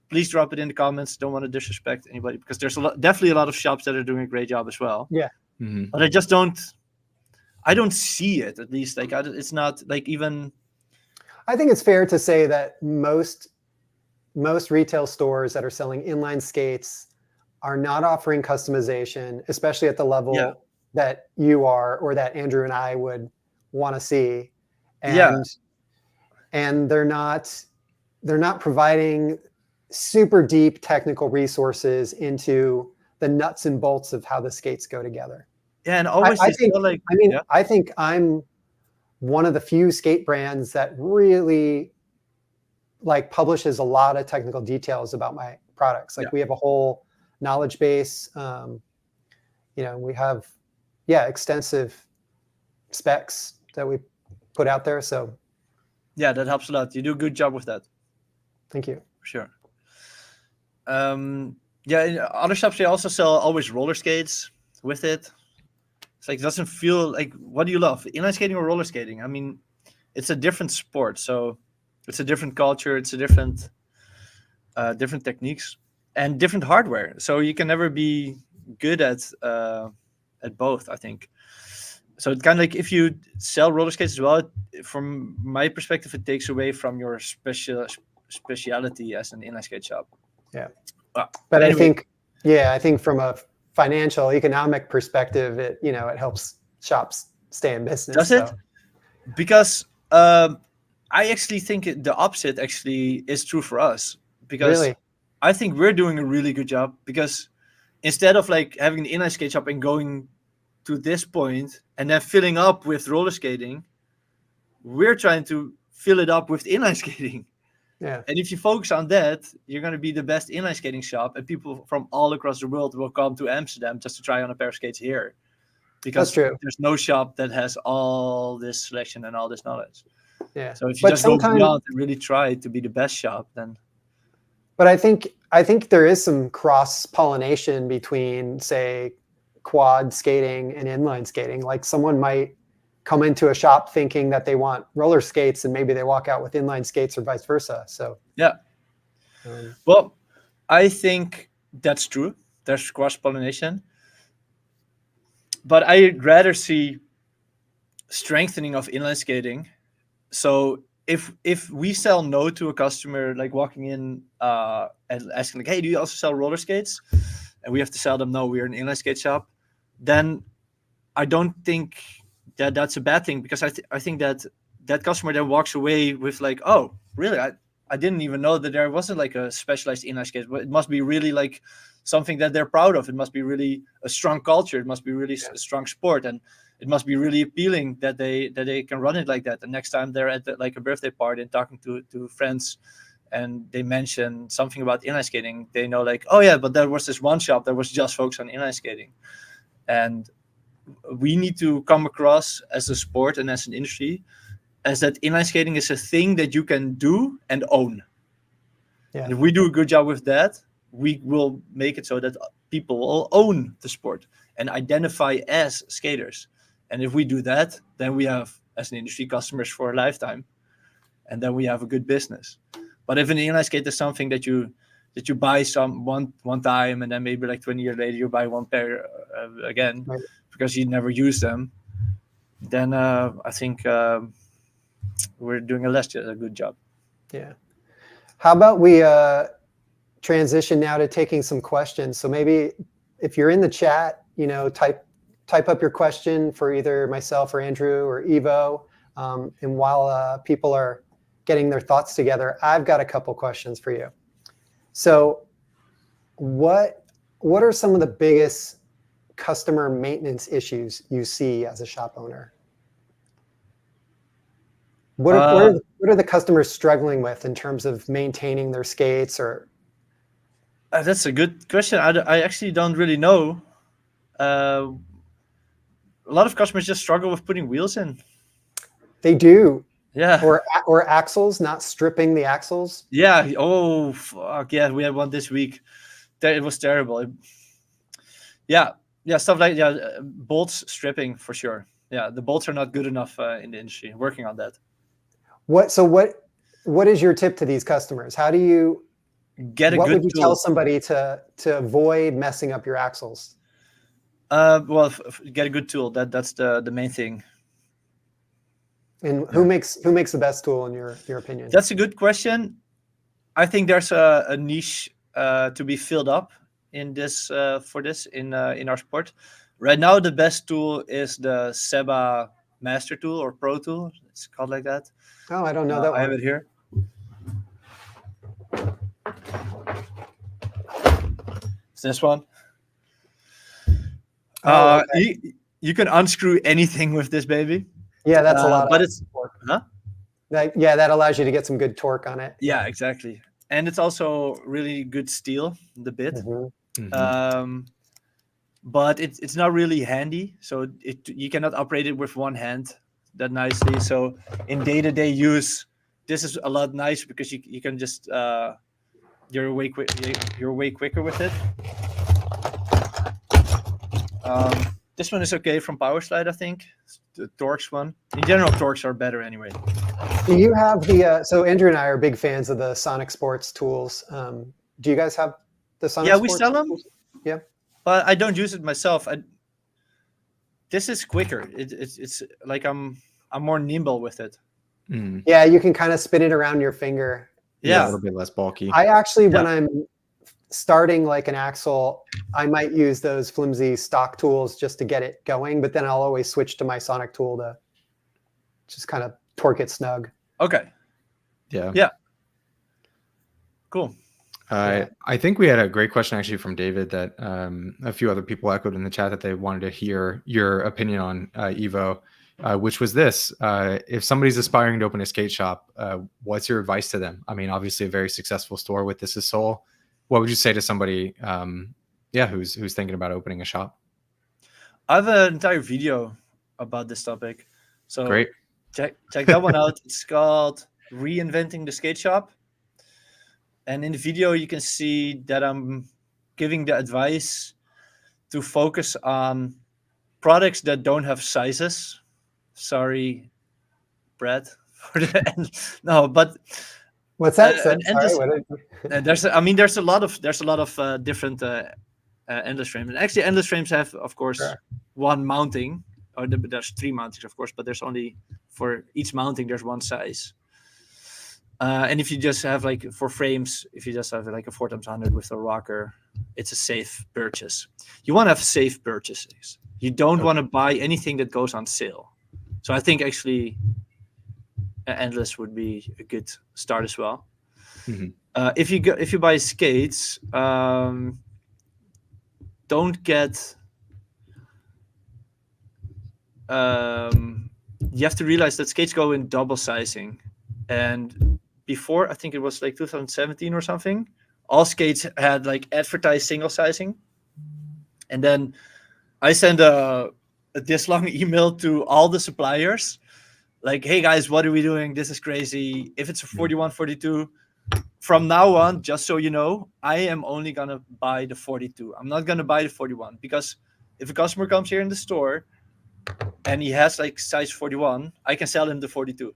please drop it in the comments. Don't want to disrespect anybody, because there's definitely a lot of shops that are doing a great job as well. Yeah. Mhm. But I don't see it, at least. Like, it's not like even. I think it's fair to say that most retail stores that are selling inline skates are not offering customization, especially at the level Yeah. that you are or that Andrew and I would want to see. And Yeah. and they're not providing super deep technical resources into the nuts and bolts of how the skates go together. Yeah, and always I they think- feel like. I mean, yeah. I think I'm one of the few skate brands that really like publishes a lot of technical details about my products. Like Yeah. we have a whole knowledge base. We have, extensive specs that we put out there. So Yeah, that helps a lot. You do a good job with that, thank you. for sure. Yeah, in other shops they also sell always roller skates with it. It's like, it doesn't feel like, what do you love, inline skating or roller skating? I mean, it's a different sport, so it's a different culture, it's a different techniques and different hardware. So you can never be good at both, I think. So it's kind of like, if you sell roller skates as well, from my perspective, it takes away from your speciality as an inline skate shop. Yeah. Well, But anyway. I think from a financial economic perspective, it helps shops stay in business. Does it? Because I actually think the opposite actually is true for us. Because Really? I think we're doing a really good job, because instead of like having an inline skate shop and going to this point and then filling up with roller skating, we're trying to fill it up with inline skating. Yeah. And if you focus on that, you're going to be the best inline skating shop, and people from all across the world will come to Amsterdam just to try on a pair of skates here. Because That's true. there's no shop that has all this selection and all this knowledge. Yeah. So if you But just go sometimes- beyond and really try to be the best shop, then But I think there is some cross-pollination between, say, quad skating and inline skating. Like someone might come into a shop thinking that they want roller skates, and maybe they walk out with inline skates, or vice versa. So yeah. um, Well, I think that's true. there's cross-pollination. But I'd rather see strengthening of inline skating. So if we sell no to a customer, like walking in and asking like, hey, do you also sell roller skates? And we have to sell them, no, we're an inline skate shop. Then I don't think that that's a bad thing, because I think that that customer then walks away with like, oh, really? I didn't even know that there wasn't like a specialized inline skate. But it must be really like something that they're proud of. It must be really a strong culture. It must be really a strong sport, and it must be really appealing that they can run it like that. The next time they're at like a birthday party and talking to friends, and they mention something about inline skating, they know like, oh yeah, but there was this one shop that was just focused on inline skating. And we need to come across as a sport and as an industry as that inline skating is a thing that you can do and own. Yeah. And if we do a good job with that, we will make it so that people will own the sport and identify as skaters. And if we do that, then we have, as an industry, customers for a lifetime, and then we have a good business. But if an inline skate is something that you buy one time, and then maybe like 20 years later you buy one pair again, Right. because you never use them, then I think we're doing a good job. Yeah. How about we transition now to taking some questions? So maybe if you're in the chat, type up your question for either myself or Andrew or Ivo. And while people are getting their thoughts together, I've got a couple questions for you. So what are some of the biggest customer maintenance issues you see as a shop owner? What are the customers struggling with in terms of maintaining their skates? Or that's a good question. I actually don't really know. A lot of customers just struggle with putting wheels in. They do. Yeah. Or axles, not stripping the axles. Yeah. Oh, fuck. Yeah, we had one this week. It was terrible. Yeah, stuff like bolts stripping for sure. Yeah, the bolts are not good enough in the industry. Working on that. What is your tip to these customers? How do you get a what good would you tool. tell somebody to avoid messing up your axles? Well, get a good tool. That's the main thing. And who makes the best tool in your opinion? That's a good question. I think there's a niche to be filled up in this in our sport. Right now, the best tool is the Seba Master Tool or Pro Tool. It's called like that. Oh, I don't know that one. I have it here. It's this one. Okay. You can unscrew anything with this baby. Yeah, that's a lot. But it's torque. huh? That allows you to get some good torque on it. Yeah, exactly. And it's also really good steel, the bit. Mm-hmm. Mhm. But it's not really handy, so you cannot operate it with one hand that nicely. So in day-to-day use, this is a lot nicer because you can just you're way quicker with it. This one is okay from Power Slide, I think. The Torx one. In general, Torx are better anyway. Do you have the? So Andrew and I are big fans of the Sonic Sports tools. Do you guys have the Sonic? Yeah, Sports we sell them. tools? Yeah, but I don't use it myself. This is quicker. It's like I'm more nimble with it. Mm. Yeah, you can kind of spin it around your finger. Yeah, a little bit less bulky. I actually, when I'm starting like an axle, I might use those flimsy stock tools just to get it going, but then I'll always switch to my Sonic tool to just kind of torque it snug. Okay. Yeah. Cool. I think we had a great question actually from David that a few other people echoed in the chat that they wanted to hear your opinion on, Ivo, which was this. If somebody's aspiring to open a skate shop, what's your advice to them? I mean, obviously a very successful store with Thisissoul. What would you say to somebody who's thinking about opening a shop? I have an entire video about this topic. So Great. Check that one out. It's called Reinventing the Skate Shop. And in the video, you can see that I'm giving the advice to focus on products that don't have sizes. Sorry, Brad. No, but what's that? there's a lot of different endless frames. And actually, endless frames have, of course, Sure. one mounting, or there's 3 mountings, of course, but there's only for each mounting there's one size. And if you just have like for frames, if you just have like a 4x100 with a rocker, it's a safe purchase. You want to have safe purchases. You don't want to buy anything that goes on sale. So I think actually endless would be a good start as well. Mhm. If you buy skates, don't get. You have to realize that skates go in double sizing, and before I think it was like 2017 or something, all skates had like advertised single sizing, and then I sent a this long email to all the suppliers, like, hey guys, what are we doing? This is crazy. If it's a 41, 42, from now on, just so you know, I am only gonna buy the 42. I'm not gonna buy the 41, because if a customer comes here in the store and he has like size 41, I can sell him the 42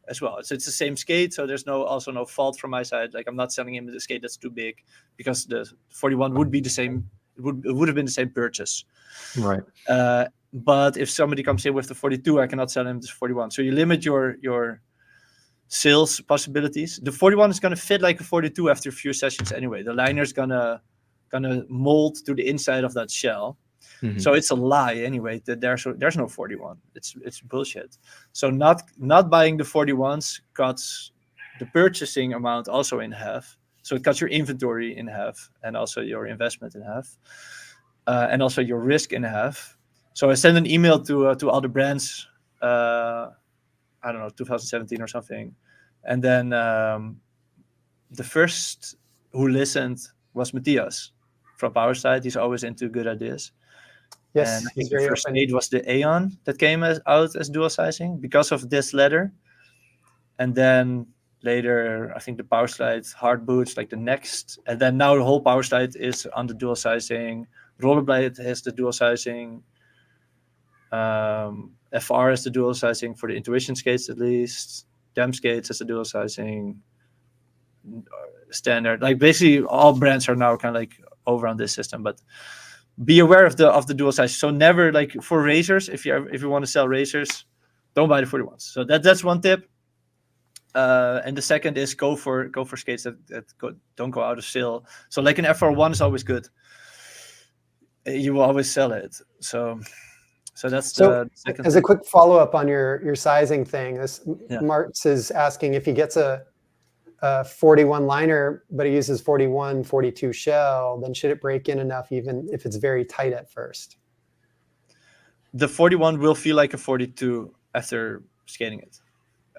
as well. So it's the same skate, so there's also no fault from my side. Like, I'm not selling him the skate that's too big, because the 41 would be the same. It would have been the same purchase. Right. But if somebody comes in with the 42, I cannot sell him the 41. So you limit your sales possibilities. The 41 is going to fit like a 42 after a few sessions anyway. The liner's gonna mold to the inside of that shell. Mhm. So it's a lie anyway that there's no 41. It's bullshit. So not buying the 41s cuts the purchasing amount also in half. So it cuts your inventory in half, and also your investment in half, and also your risk in half. So I sent an email to all the brands. I don't know, 2017 or something, and then the first who listened was Matthias from Powerside. He's always into good ideas. Yes, And I he's think the very first open. skate was the Aeon that came out as dual sizing because of this letter. And then later, I think the Powerslide hard boots, like the next. And then now the whole Powerslide is on the dual sizing. Rollerblade has the dual sizing. FR has the dual sizing for the intuition skates, at least. Dem skates has the dual sizing. Standard, like basically all brands are now kind of like over on this system, but be aware of the dual size. So never, like for razors, if you want to sell razors, don't buy the 41s. So that's one tip. And the second is go for skates that don't go out of sale. So like an FR1 is always good. You will always sell it. So that's So the second as tip. a quick follow-up on your sizing thing, Yeah. Martz is asking if he gets a 41 liner, but he uses 41, 42 shell, then should it break in enough even if it's very tight at first? The 41 will feel like a 42 after skating it.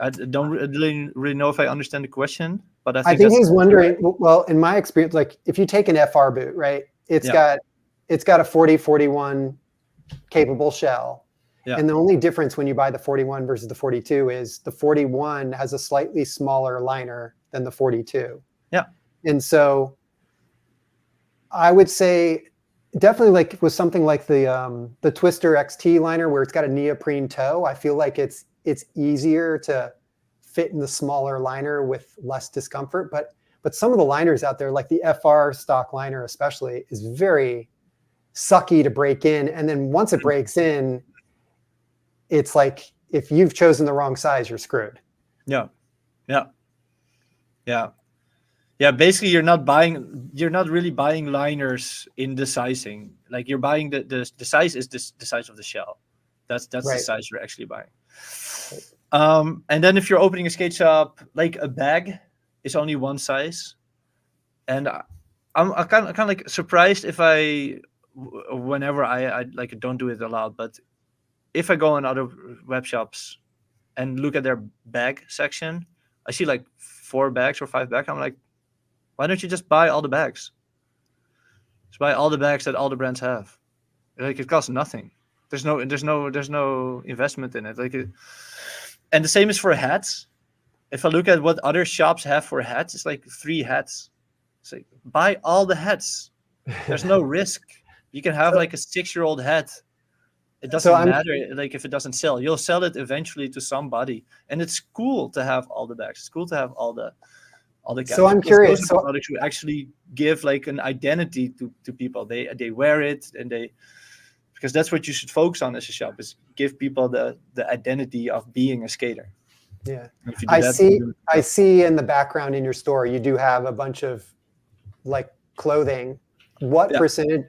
I don't really know if I understand the question, but I think he's wondering, well, in my experience, like if you take an FR boot, right, it's got a 40, 41 capable shell. Yeah. And the only difference when you buy the 41 versus the 42 is the 41 has a slightly smaller liner than the 42. Yeah. And so I would say definitely, like with something like the Twister XT liner where it's got a neoprene toe, I feel like it's easier to fit in the smaller liner with less discomfort. But some of the liners out there, like the FR stock liner especially, is very sucky to break in. And then once it breaks in, it's like if you've chosen the wrong size, you're screwed. Yeah. Basically, you're not really buying liners in the sizing. Like you're buying the size is the size of the shell. That's Right. the size you're actually buying. And then if you're opening a skate shop, like a bag is only one size, and I'm kind of like surprised if whenever I like don't do it a lot, but if I go in other web shops and look at their bag section, I see like 4 bags or 5 bags. I'm like, why don't you just buy all the bags? Just buy all the bags that all the brands have. Like it costs nothing. There's no investment in it. And the same is for hats. If I look at what other shops have for hats, it's like 3 hats. It's like, buy all the hats. There's no risk. You can have like a 6-year-old hat. It doesn't matter, like if it doesn't sell, you'll sell it eventually to somebody. And it's cool to have all the bags. It's cool to have all the all the So I'm because those curious. are the So products who actually give like an identity to people. They wear it, and because that's what you should focus on as a shop, is give people the identity of being a skater. yeah, And if you do that, I see in the background in your store you do have a bunch of like clothing. What Yeah. percentage,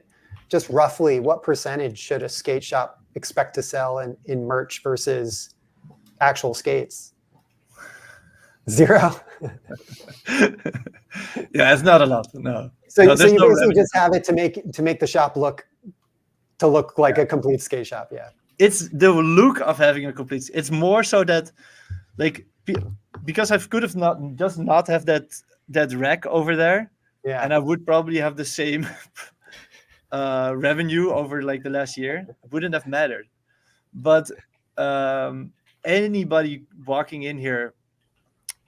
just roughly, what percentage should a skate shop expect to sell in merch versus actual skates? 0. Yeah, it's not a lot. No. So, No, so there's you no basically revenue. just have it to make the shop look like a complete skate shop. Yeah. It's the look of having a complete. It's more so that, like, because I could have not have that rack over there, Yeah. and I would probably have the same revenue over like the last year. It wouldn't have mattered. But anybody walking in here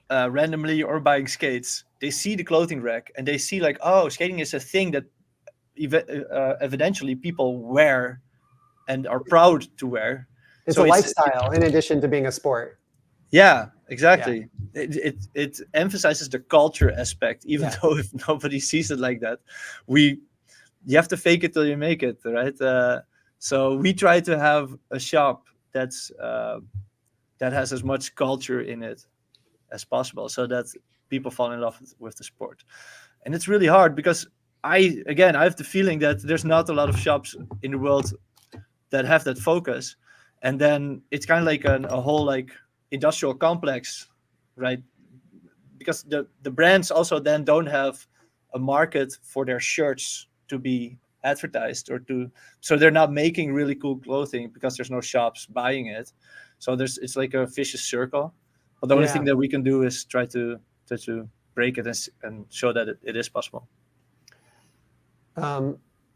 randomly or buying skates, they see the clothing rack and they see like, oh, skating is a thing that evidently people wear and are proud to wear. It's So a lifestyle in addition to being a sport. Yeah, exactly. It emphasizes the culture aspect, even Yeah. though if nobody sees it like that, you have to fake it till you make it, right? So we try to have a shop that has as much culture in it as possible, so that people fall in love with the sport. And it's really hard because I have the feeling that there's not a lot of shops in the world that have that focus, and then it's kind of like a whole like industrial complex, right? Because the brands also then don't have a market for their shirts to be advertised so they're not making really cool clothing because there's no shops buying it. So it's like a vicious circle. But the only thing that we can do is try to break it and show that it is possible.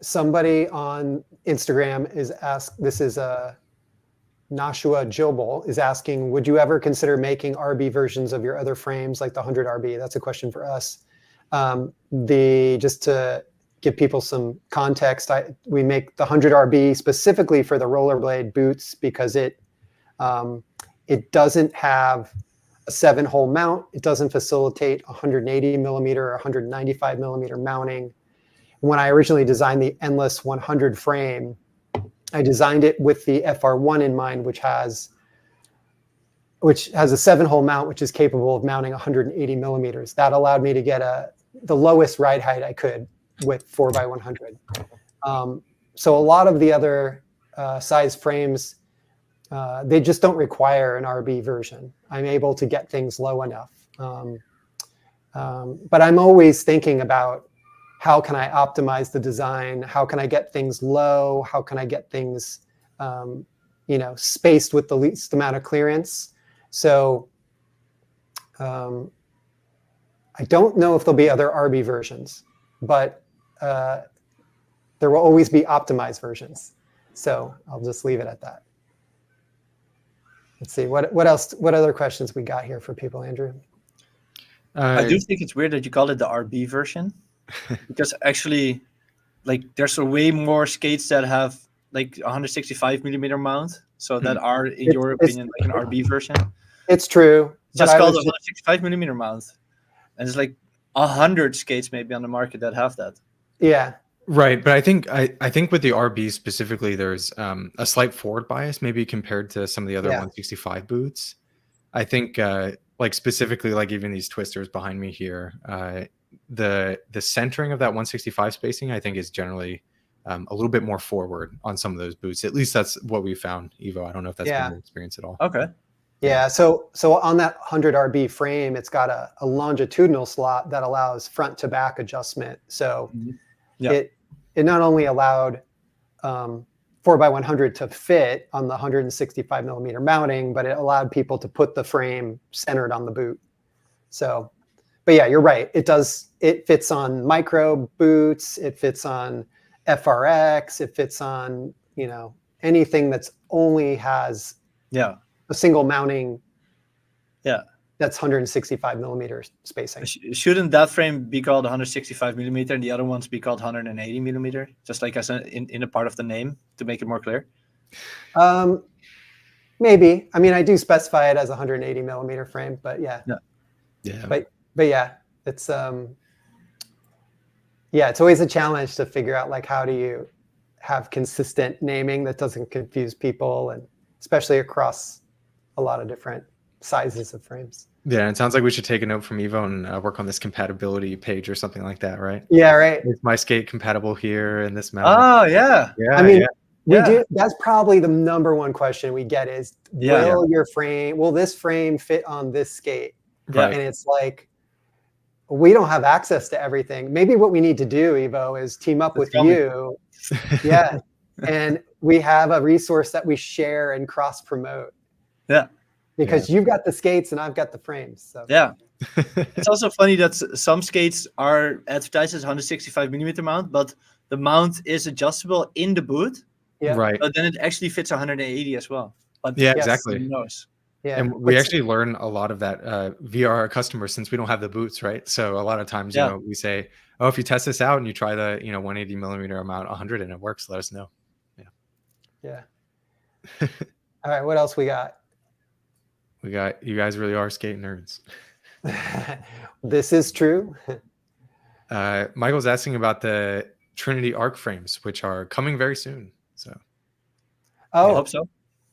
Somebody on Instagram this is Nashua Jobel is asking, would you ever consider making RB versions of your other frames like the 100 RB? That's a question for us. Just to give people some context, we make the 100 RB specifically for the rollerblade boots because it doesn't have a 7-hole mount. It doesn't facilitate 180 millimeter or 195 millimeter mounting. When I originally designed the Endless 100 frame, I designed it with the FR1 in mind, which has a 7-hole mount, which is capable of mounting 180 millimeters. That allowed me to get the lowest ride height I could with 4x100. So a lot of the other size frames, they just don't require an RB version. I'm able to get things low enough. But I'm always thinking about, how can I optimize the design? How can I get things low? How can I get things, spaced with the least amount of clearance? So I don't know if there'll be other RB versions, but there will always be optimized versions. So I'll just leave it at that. Let's see, what else? What other questions we got here for people, Andrew? I do think it's weird that you call it the RB version. Because actually, like, there's a way more skates that have like 165 millimeter mount, so that are, in your opinion, like an RB version. It's true. Just called a 165 millimeter mount, and there's like 100 skates maybe on the market that have that. Yeah. Right, but I think with the RB specifically, there's a slight forward bias maybe compared to some of the other 165 boots. I think like specifically, like even these twisters behind me here, the centering of that 165 spacing, I think, is generally a little bit more forward on some of those boots. At least that's what we found, Ivo. I don't know if that's been your experience at all. Okay. Yeah. So on that 100 RB frame, it's got a longitudinal slot that allows front to back adjustment. So it not only allowed 4x100 to fit on the 165 millimeter mounting, but it allowed people to put the frame centered on the boot. So, but yeah, you're right. It fits on micro boots. It fits on FRX. It fits on, anything that's only has a single mounting. Yeah. That's 165 millimeters spacing. Shouldn't that frame be called 165 millimeter and the other ones be called 180 millimeter? Just like as in a part of the name to make it more clear? Maybe. I mean, I do specify it as a 180 millimeter frame, but yeah. Yeah. But yeah, It's yeah, it's always a challenge to figure out like how do you have consistent naming that doesn't confuse people, and especially across a lot of different sizes of frames. Yeah, it sounds like we should take a note from Ivo and work on this compatibility page or something like that, right? Yeah, right. Is my skate compatible here in this mount? Oh yeah. Yeah, I mean, yeah. we Yeah. do. That's probably the number one question we get is, Yeah. will this frame fit on this skate? Right. And it's like, we don't have access to everything. Maybe what we need to do, Ivo, is team up with you. Yeah. And we have a resource that we share and cross promote. Yeah. Because you've got the skates and I've got the frames. So Yeah. It's also funny that some skates are advertised as 165 millimeter mount, but the mount is adjustable in the boot. yeah. Right. But then it actually fits 180 as well. But Yeah, Yes. exactly. who knows? Yeah. And we actually learn a lot of that via our customers since we don't have the boots, right? So a lot of times, you know, we say, oh, if you test this out and you try the, 180 millimeter amount 100 and it works, let us know. Yeah. All right. What else we got? You guys really are skate nerds. This is true. Michael's asking about the Trinity Arc frames, which are coming very soon. So I Oh, hope so.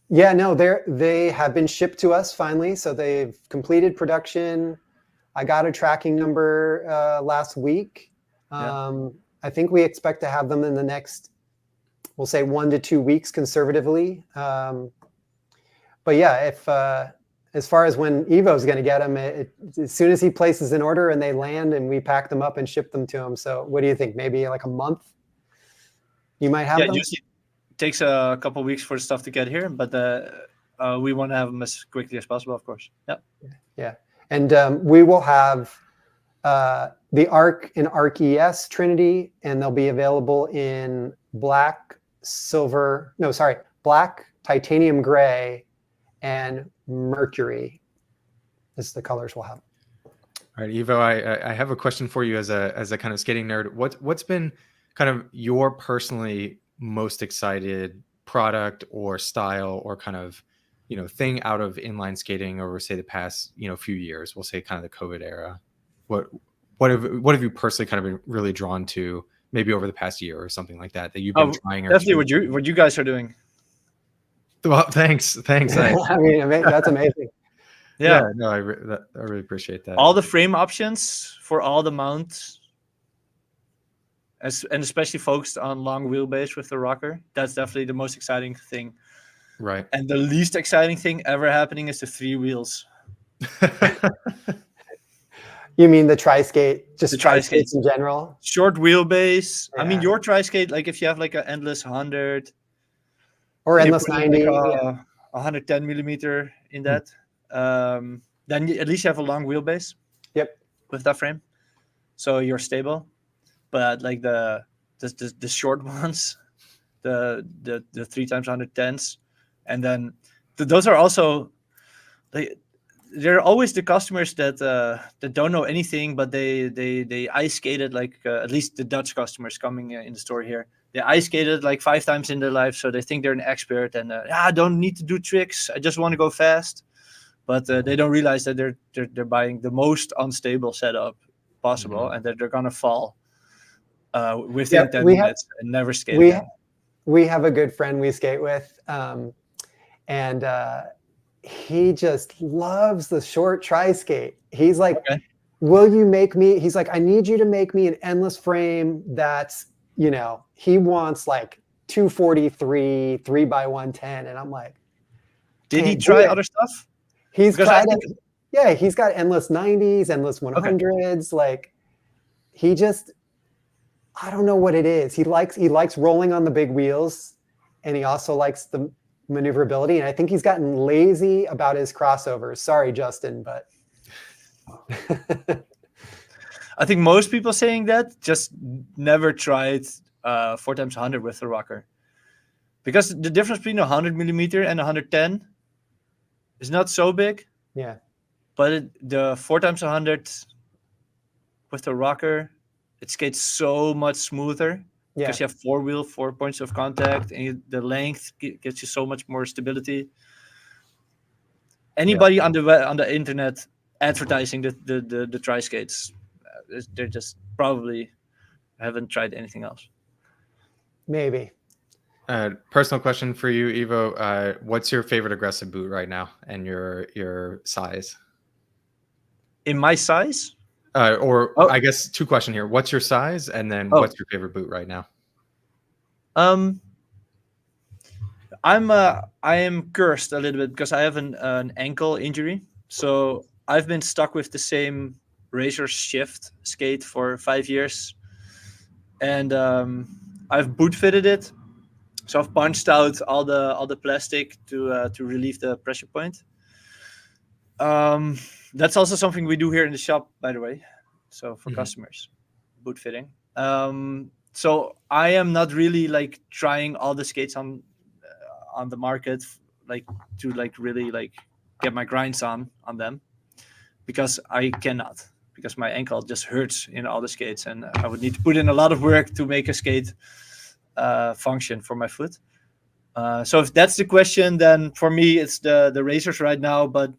yeah, no, they have been shipped to us finally. So they've completed production. I got a tracking number last week. I think we expect to have them in the next, we'll say 1 to 2 weeks conservatively. But yeah, if as far as when Ivo's going to get them, as soon as he places an order and they land and we pack them up and ship them to him. So what do you think? Maybe like a month? You might have Yeah, them? usually it takes a couple of weeks for the stuff to get here, but we want to have them as quickly as possible, of course. Yeah. Yeah. And we will have the Arc and Arc ES Trinity, and they'll be available in black, titanium gray, and mercury is the colors we'll have. all right, Ivo, I have a question for you as a kind of skating nerd. What's been kind of your personally most excited product or style or kind of thing out of inline skating over say the past few years? We'll say kind of the COVID era. What have you personally kind of been really drawn to maybe over the past year or something like that you've been trying? Or Definitely what you guys are doing. Well, thanks. I mean, that's amazing. Yeah. No, I really appreciate that. All the frame options for all the mounts, and especially focused on long wheelbase with the rocker. That's definitely the most exciting thing. Right. And the least exciting thing ever happening is the 3 wheels. You mean the tri-skate, just The tri-skates in general? Short wheelbase. I mean, Yeah. your tri-skate, like if you have like an endless 100 Or and you endless put 90. like a 110 millimeter in that, then at least you have a long wheelbase. Yep. With that frame, so you're stable. But like the short ones, the 3x110s, and then those are also they're always the customers that don't know anything, but they ice skated like at least the Dutch customers coming in the store here. They ice skated like 5 times in their life, so they think they're an expert and I don't need to do tricks. I just want to go fast. But they don't realize that they're buying the most unstable setup possible, and that they're gonna fall within 10 minutes and never skate again. We have a good friend we skate with, and he just loves the short tri-skate. He's like, will you make me? He's like, I need you to make me an endless frame that's, he wants like 243 3x110, and I'm like, did he try other stuff? He's tried it. Yeah, he's got endless 90s, endless 100s. Like, he just, I don't know what it is. He likes rolling on the big wheels, and he also likes the maneuverability. And I think he's gotten lazy about his crossovers. Sorry, Justin, but I think most people saying that just never tried 4x100 with the rocker, because the difference between 100 millimeter and 110 is not so big. Yeah. But the 4x100 with the rocker, it skates so much smoother because you have 4 points of contact, and the length gets you so much more stability. Anybody on the internet advertising the tri skates, they're just probably haven't tried anything else. Maybe. Personal question for you, Ivo. What's your favorite aggressive boot right now, and your size? In my size? Or Oh. I guess two questions here. What's your size, and then Oh. what's your favorite boot right now? I am cursed a little bit because I have an ankle injury. So I've been stuck with the same Razor Shift skate for 5 years, and I've boot fitted it. So I've punched out all the plastic to relieve the pressure point. That's also something we do here in the shop, by the way. So for customers, boot fitting. So I am not really like trying all the skates on the market, like to like really like get my grinds on them, because I cannot, because my ankle just hurts in all the skates, and I would need to put in a lot of work to make a skate function for my foot. So if that's the question, then for me it's the Razors right now, but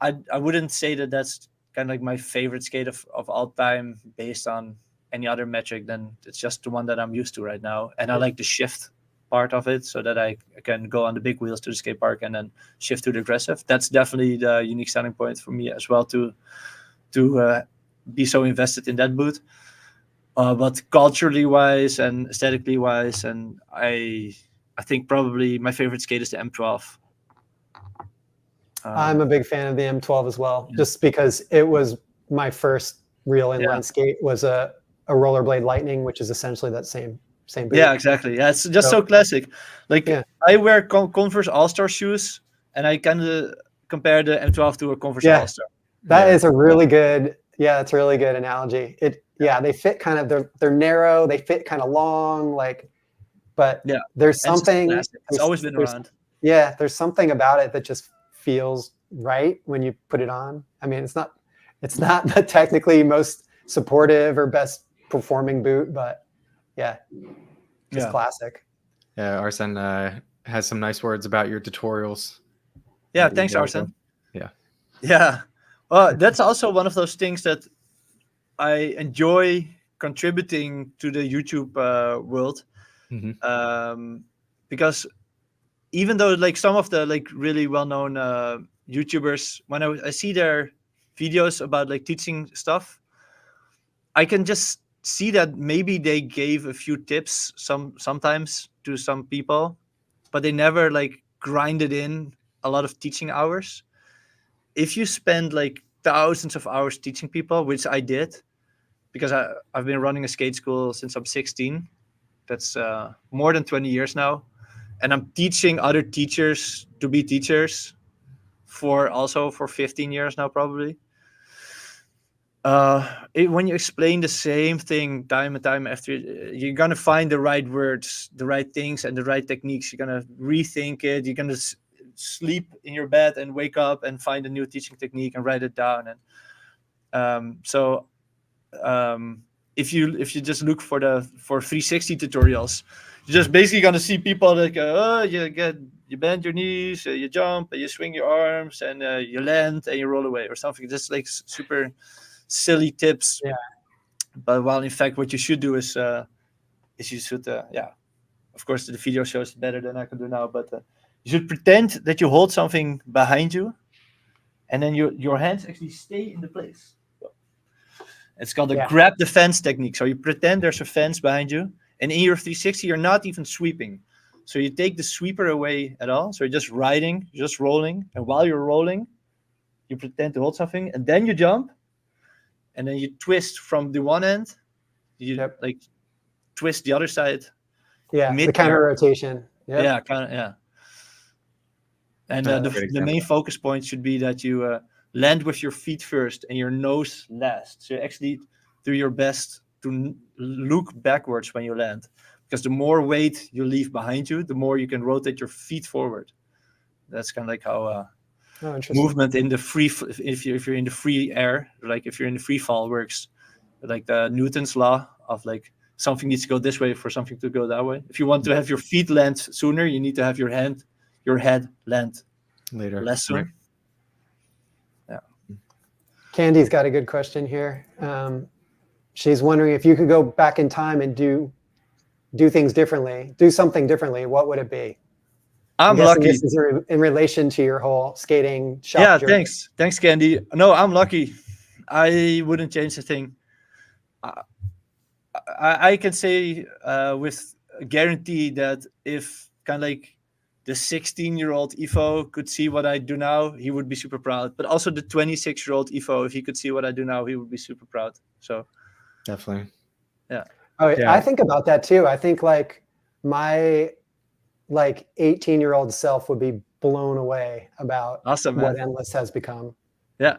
I wouldn't say that that's kind of like my favorite skate of all time based on any other metric. Then it's just the one that I'm used to right now, and I like the shift part of it, so that I can go on the big wheels to the skate park and then shift to the aggressive. That's definitely the unique selling point for me as well, to be so invested in that boot. But culturally wise and aesthetically wise, and I think probably my favorite skate is the M12. I'm a big fan of the M12 as well, just because it was my first real inline skate, was a rollerblade Lightning, which is essentially that same boot. Yeah, exactly. Yeah, it's just so classic. Like I wear Converse All-Star shoes, and I kind of compare the M12 to a Converse All-Star. That is a really good. Yeah, that's a really good analogy. They fit kind of. They're narrow. They fit kind of long. Like, but there's something. It's always been around. Yeah, there's something about it that just feels right when you put it on. I mean, it's not the technically most supportive or best performing boot, but just classic. Yeah, Arsene has some nice words about your tutorials. Yeah, thanks, Arsene. Yeah. Well, that's also one of those things that I enjoy contributing to the YouTube world, because even though like some of the like really well-known YouTubers, when I see their videos about like teaching stuff, I can just see that maybe they gave a few tips sometimes to some people, but they never like grinded in a lot of teaching hours. If you spend like thousands of hours teaching people, which I did, because I've been running a skate school since I'm 16. That's more than 20 years now. And I'm teaching other teachers to be teachers for 15 years now, probably. When you explain the same thing time and time after, you're going to find the right words, the right things, and the right techniques. You're going to rethink it. You're going to sleep in your bed and wake up and find a new teaching technique and write it down. And if you just look for 360 tutorials, you're just basically going to see people that go, you bend your knees, you jump, and you swing your arms, and you land and you roll away or something. Just like super silly tips. Yeah. But while in fact, what you should do is you should, of course, the video shows it better than I can do now, but you should pretend that you hold something behind you, and then your hands actually stay in the place. It's called the grab the fence technique. So you pretend there's a fence behind you, and in your 360, you're not even sweeping. So you take the sweeper away at all. So you're just riding, just rolling. And while you're rolling, you pretend to hold something, and then you jump, and then you twist from the one end. You like twist the other side. Yeah, the counter rotation. Yep. Yeah, kind of, yeah. And the main focus point should be that you land with your feet first and your nose last. So you actually do your best to look backwards when you land, because the more weight you leave behind you, the more you can rotate your feet forward. That's kind of like how movement in the free, if you're in the free air, like if you're in the free fall, works. Like the Newton's law of like something needs to go this way for something to go that way. If you want to have your feet land sooner, you need to have your head land later, less soon. Yeah. Candy's got a good question here. She's wondering if you could go back in time and do things differently, do something differently, what would it be? I'm guessing lucky. This is in relation to your whole skating shop Yeah, journey. thanks, Candy. No, I'm lucky. I wouldn't change a thing. I can say with a guarantee that if kind of like the 16-year-old Ivo could see what I do now, he would be super proud. But also the 26-year-old Ivo, if he could see what I do now, he would be super proud. So Definitely. yeah. Oh, Yeah. I think about that too. I think like my 18-year-old self would be blown away about Awesome, what man. Endless has become. Yeah.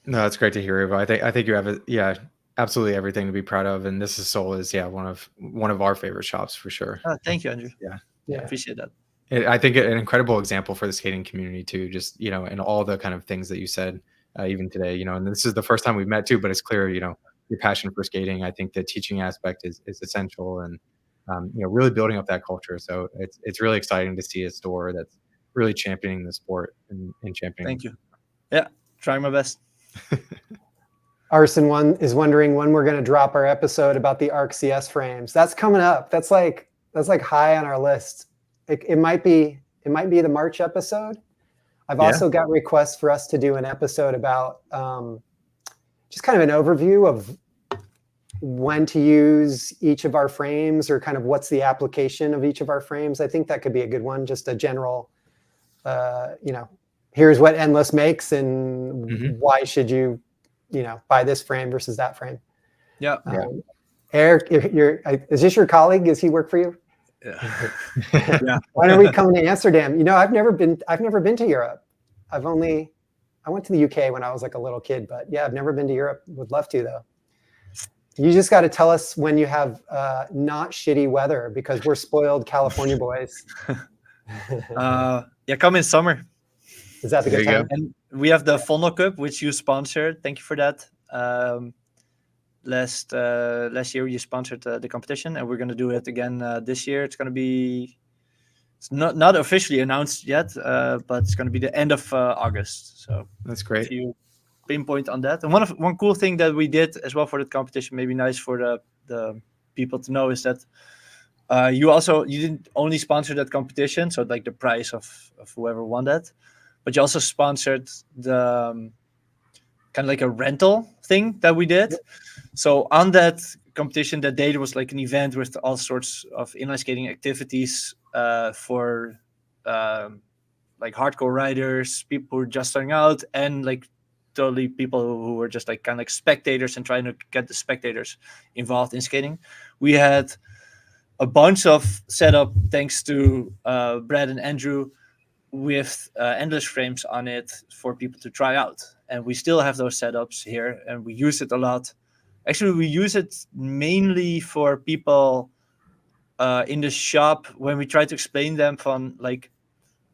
No, that's great to hear, Ivo. I think you have absolutely everything to be proud of, and Thisissoul is one of our favorite shops for sure. Oh, thank you, Andrew. Yeah. I appreciate that. I think an incredible example for the skating community too, just, and all the kind of things that you said even today, and this is the first time we've met too, but it's clear, your passion for skating. I think the teaching aspect is essential, and really building up that culture. So it's really exciting to see a store that's really championing the sport and championing. Thank you. Yeah, trying my best. Arson is wondering when we're going to drop our episode about the ARC CS frames. That's coming up. That's like high on our list. It might be the March episode. I've also got requests for us to do an episode about just kind of an overview of when to use each of our frames, or kind of what's the application of each of our frames. I think that could be a good one. Just a general, here's what Endless makes, and why should you, buy this frame versus that frame. Yeah. Eric, is this your colleague? Does he work for you? Yeah. When are we coming to Amsterdam? I've never been to Europe. I went to the UK when I was like a little kid, but yeah, I've never been to Europe. Would love to though. You just got to tell us when you have not shitty weather, because we're spoiled California boys. Come in summer. Is that the good time? And we have the Funnel Cup, which you sponsored. Thank you for that. Last year you sponsored the competition, and we're going to do it again this year. It's going to be, it's not officially announced yet, but it's going to be the end of August. So that's great. If you pinpoint on that. And one cool thing that we did as well for that competition, maybe nice for the people to know, is that you didn't only sponsor that competition, so like the prize of whoever won that, but you also sponsored the kind of like a rental thing that we did. So on that competition that day, there was like an event with all sorts of inline skating activities for like hardcore riders, people who are just starting out, and like totally people who were just like kind of like spectators and trying to get the spectators involved in skating. We had a bunch of setup thanks to Brad and Andrew with endless frames on it for people to try out. And we still have those setups here, and we use it a lot. Actually, we use it mainly for people in the shop when we try to explain them from like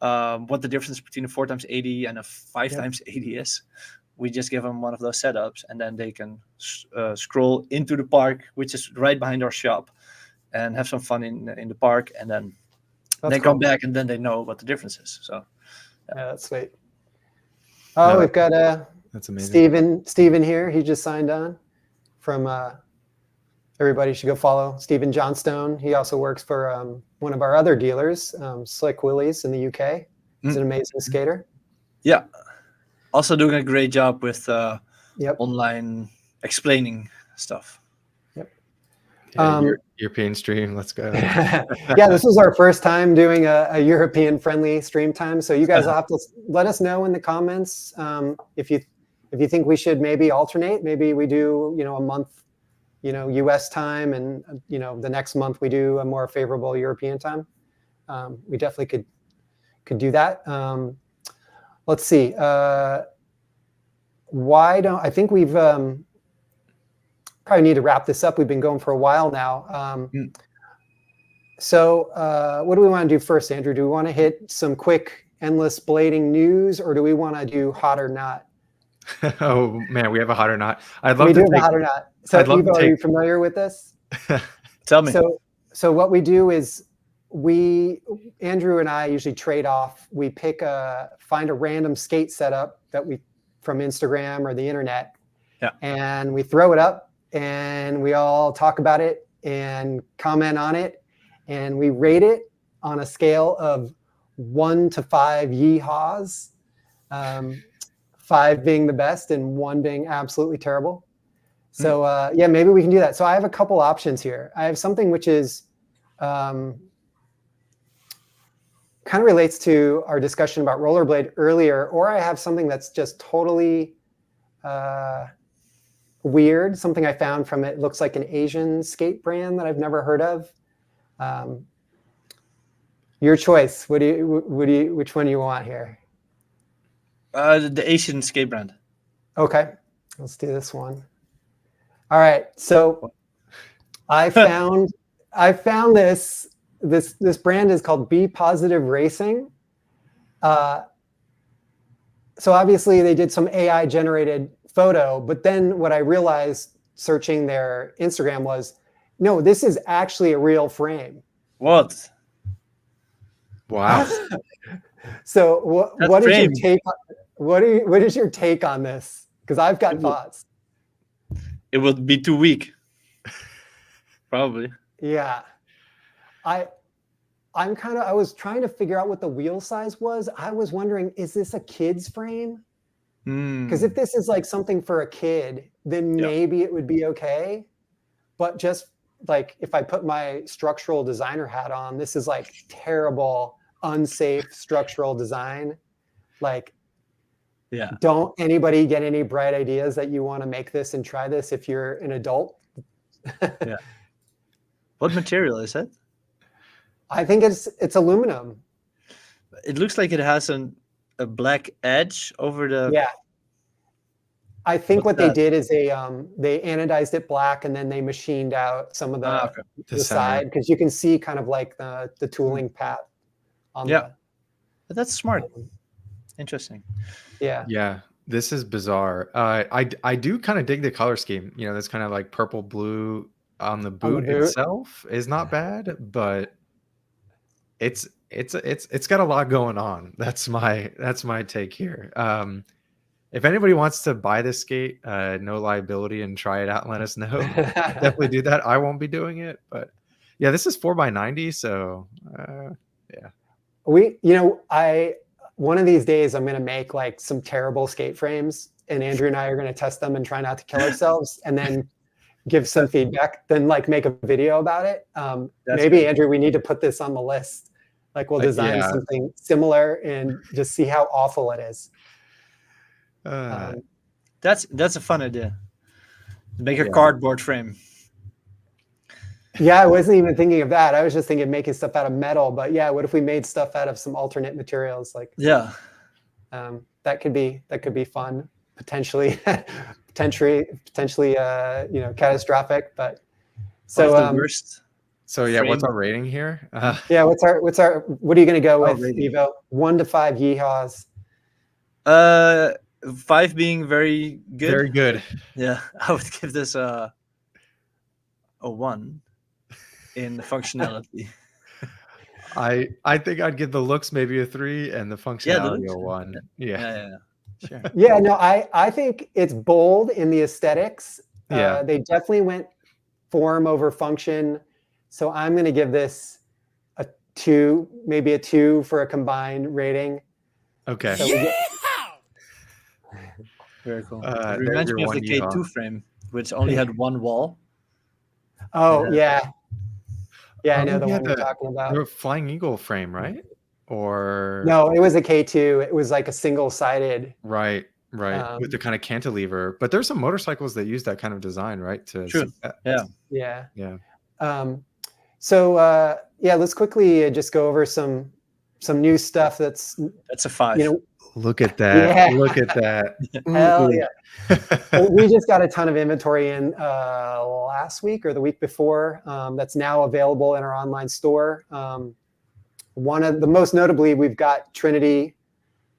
what the difference between a 4x80 and a 5x80 is. We just give them one of those setups, and then they can scroll into the park, which is right behind our shop, and have some fun in the park, and then come back, and then they know what the difference is. So yeah, that's sweet. Oh, we've got that's amazing. Steven here. He just signed on from everybody should go follow Steven Johnstone. He also works for one of our other dealers, Slick Willies in the UK. He's an amazing skater. Yeah. Also doing a great job with online explaining stuff. Yep. European stream. Let's go. Yeah, this was our first time doing a European friendly stream time. So you guys will have to let us know in the comments if you think we should maybe alternate. Maybe we do a month US time, and the next month we do a more favorable European time. We definitely could do that. Let's see. I think we've probably need to wrap this up. We've been going for a while now. So what do we want to do first, Andrew? Do we want to hit some quick endless blading news, or do we want to do hot or not? Oh man, we have a hot or not. I'd love to do a hot or not. So Ivo, are you familiar with this? Tell me. So what we do is Andrew and I usually trade off. We find a random skate setup from Instagram or the internet, and we throw it up, and we all talk about it and comment on it, and we rate it on a scale of 1 to 5 yeehaws, 5 being the best and 1 being absolutely terrible. So maybe we can do that. So I have a couple options here. I have something which is kind of relates to our discussion about rollerblade earlier, or I have something that's just totally weird, something I found from it looks like an Asian skate brand that I've never heard of. Your choice. Which one do you want here? The Asian skate brand. Okay, let's do this one. All right, so I found this brand is called Be Positive Racing. So obviously they did some AI generated photo, but then what I realized searching their Instagram was, no, this is actually a real frame. What? Wow. So what is your take? What is your take on this? Because I've got thoughts. It would be too weak. Probably. Yeah. I was trying to figure out what the wheel size was. I was wondering, is this a kid's frame? Because if this is like something for a kid, then maybe it would be okay. But just like if I put my structural designer hat on, this is like terrible, unsafe structural design. Like, don't anybody get any bright ideas that you want to make this and try this if you're an adult? What material is it? I think it's aluminum. It looks like it has a black edge over the. Yeah. I think what they did is they anodized it black and then they machined out some of the side, because you can see kind of like the tooling path on That's smart. Interesting. Yeah, this is bizarre. I do kind of dig the color scheme. You know, this kind of like purple blue on the boot itself is not bad, but it's got a lot going on. That's my take here. If anybody wants to buy this skate, no liability, and try it out and let us know, definitely do that. I won't be doing it, but yeah, this is 4x90, so one of these days I'm gonna make like some terrible skate frames, and Andrew and I are gonna test them and try not to kill ourselves, and then give some feedback, then like make a video about it. Maybe Andrew, we need to put this on the list. Like we'll design something similar and just see how awful it is. That's a fun idea. Make a cardboard frame. Yeah, I wasn't even thinking of that. I was just thinking making stuff out of metal. But yeah, what if we made stuff out of some alternate materials? Like that could be fun. Potentially catastrophic. But so the worst. So yeah, what's our rating here? What are you gonna go with, Ivo? 1 to 5 yeehaws. 5 being very good. Very good. Yeah, I would give this a 1 in the functionality. I think I'd give the looks maybe a 3 and the functionality a 1. Yeah. Sure. Yeah, no, I think it's bold in the aesthetics. They definitely went form over function. So I'm going to give this a 2, maybe a 2 for a combined rating. Okay. So very cool. It reminds me of the K2 frame, which only had 1 wall. Oh, yeah. Yeah, I know the one you're talking about. The Flying Eagle frame, right? Or no, it was a K2. It was like a single-sided. Right. With the kind of cantilever. But there's some motorcycles that use that kind of design, right? True. Yeah. So let's quickly just go over some new stuff. That's a 5. Look at that. Yeah. Look at that. Hell yeah. We just got a ton of inventory in last week or the week before that's now available in our online store. One of the most notably, we've got Trinity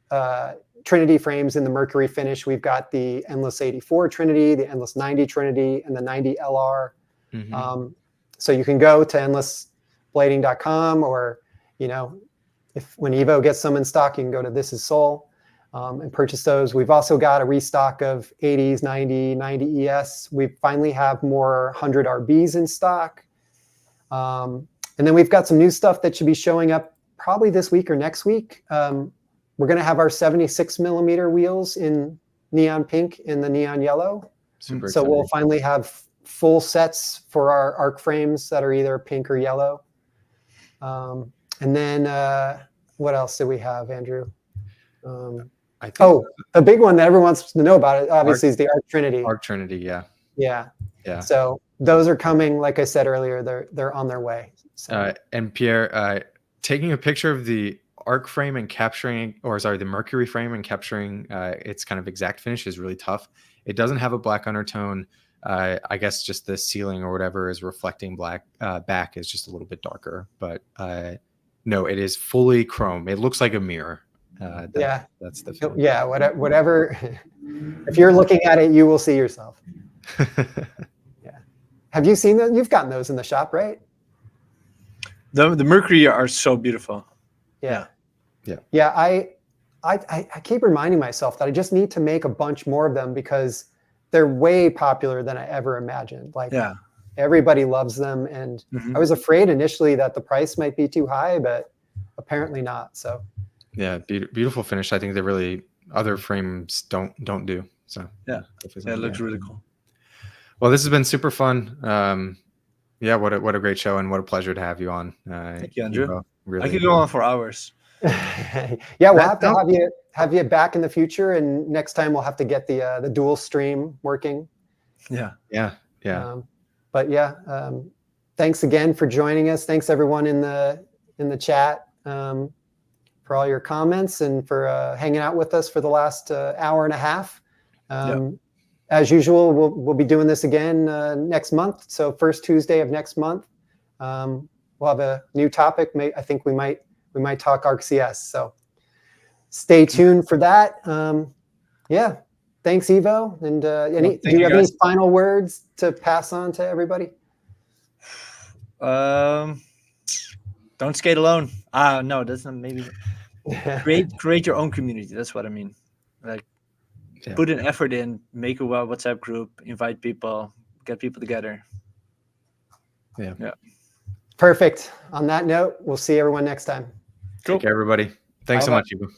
frames in the Mercury finish. We've got the Endless 84 Trinity, the Endless 90 Trinity, and the 90 LR. So you can go to blading.com, or, if when Ivo gets some in stock, you can go to Thisissoul and purchase those. We've also got a restock of 80s, 90 ES. We finally have more 100 RBs in stock. And then we've got some new stuff that should be showing up probably this week or next week. We're going to have our 76 millimeter wheels in neon pink and the neon yellow. Super So exciting. we'll finally have full sets for our arc frames that are either pink or yellow. And then what else do we have, Andrew? I think The big one that everyone wants to know about it, obviously, is the Arc Trinity. Arc Trinity, yeah. Yeah. Yeah. So those are coming. Like I said earlier, they're on their way. So. And Pierre, taking a picture of the arc frame and capturing, the mercury frame and capturing its kind of exact finish is really tough. It doesn't have a black undertone. I guess just the ceiling or whatever is reflecting black. Back is just a little bit darker, but no, it is fully chrome. It looks like a mirror. That's the feeling. Yeah, whatever. If you're looking at it, you will see yourself. Yeah. Have you seen them? You've gotten those in the shop, right? The Mercury are so beautiful. Yeah. Yeah. Yeah. I keep reminding myself that I just need to make a bunch more of them because they're way popular than I ever imagined. Like, everybody loves them. And I was afraid initially that the price might be too high, but apparently not. So. Yeah, beautiful finish. I think they really other frames don't do. So yeah, it looks really cool. Well, this has been super fun. Yeah, what a great show, and what a pleasure to have you on. Thank you, Andrew. Ivo. Really, I could go on for hours. Yeah, we'll have to have you back in the future, and next time we'll have to get the dual stream working. Yeah. But yeah, thanks again for joining us. Thanks everyone in the chat. For all your comments and for hanging out with us for the last hour and a half. As usual, we'll be doing this again next month. So first Tuesday of next month, we'll have a new topic. I think we might talk ArcCS. So stay tuned for that. Yeah, thanks, Ivo. And do you have any final words to pass on to everybody? Don't skate alone. No, that's not maybe. Create your own community. That's what I mean. Like, put an effort in, make a WhatsApp group, invite people, get people together. Yeah. Perfect. On that note, we'll see everyone next time. Cool. Take care, everybody. Thanks so much, Ivo.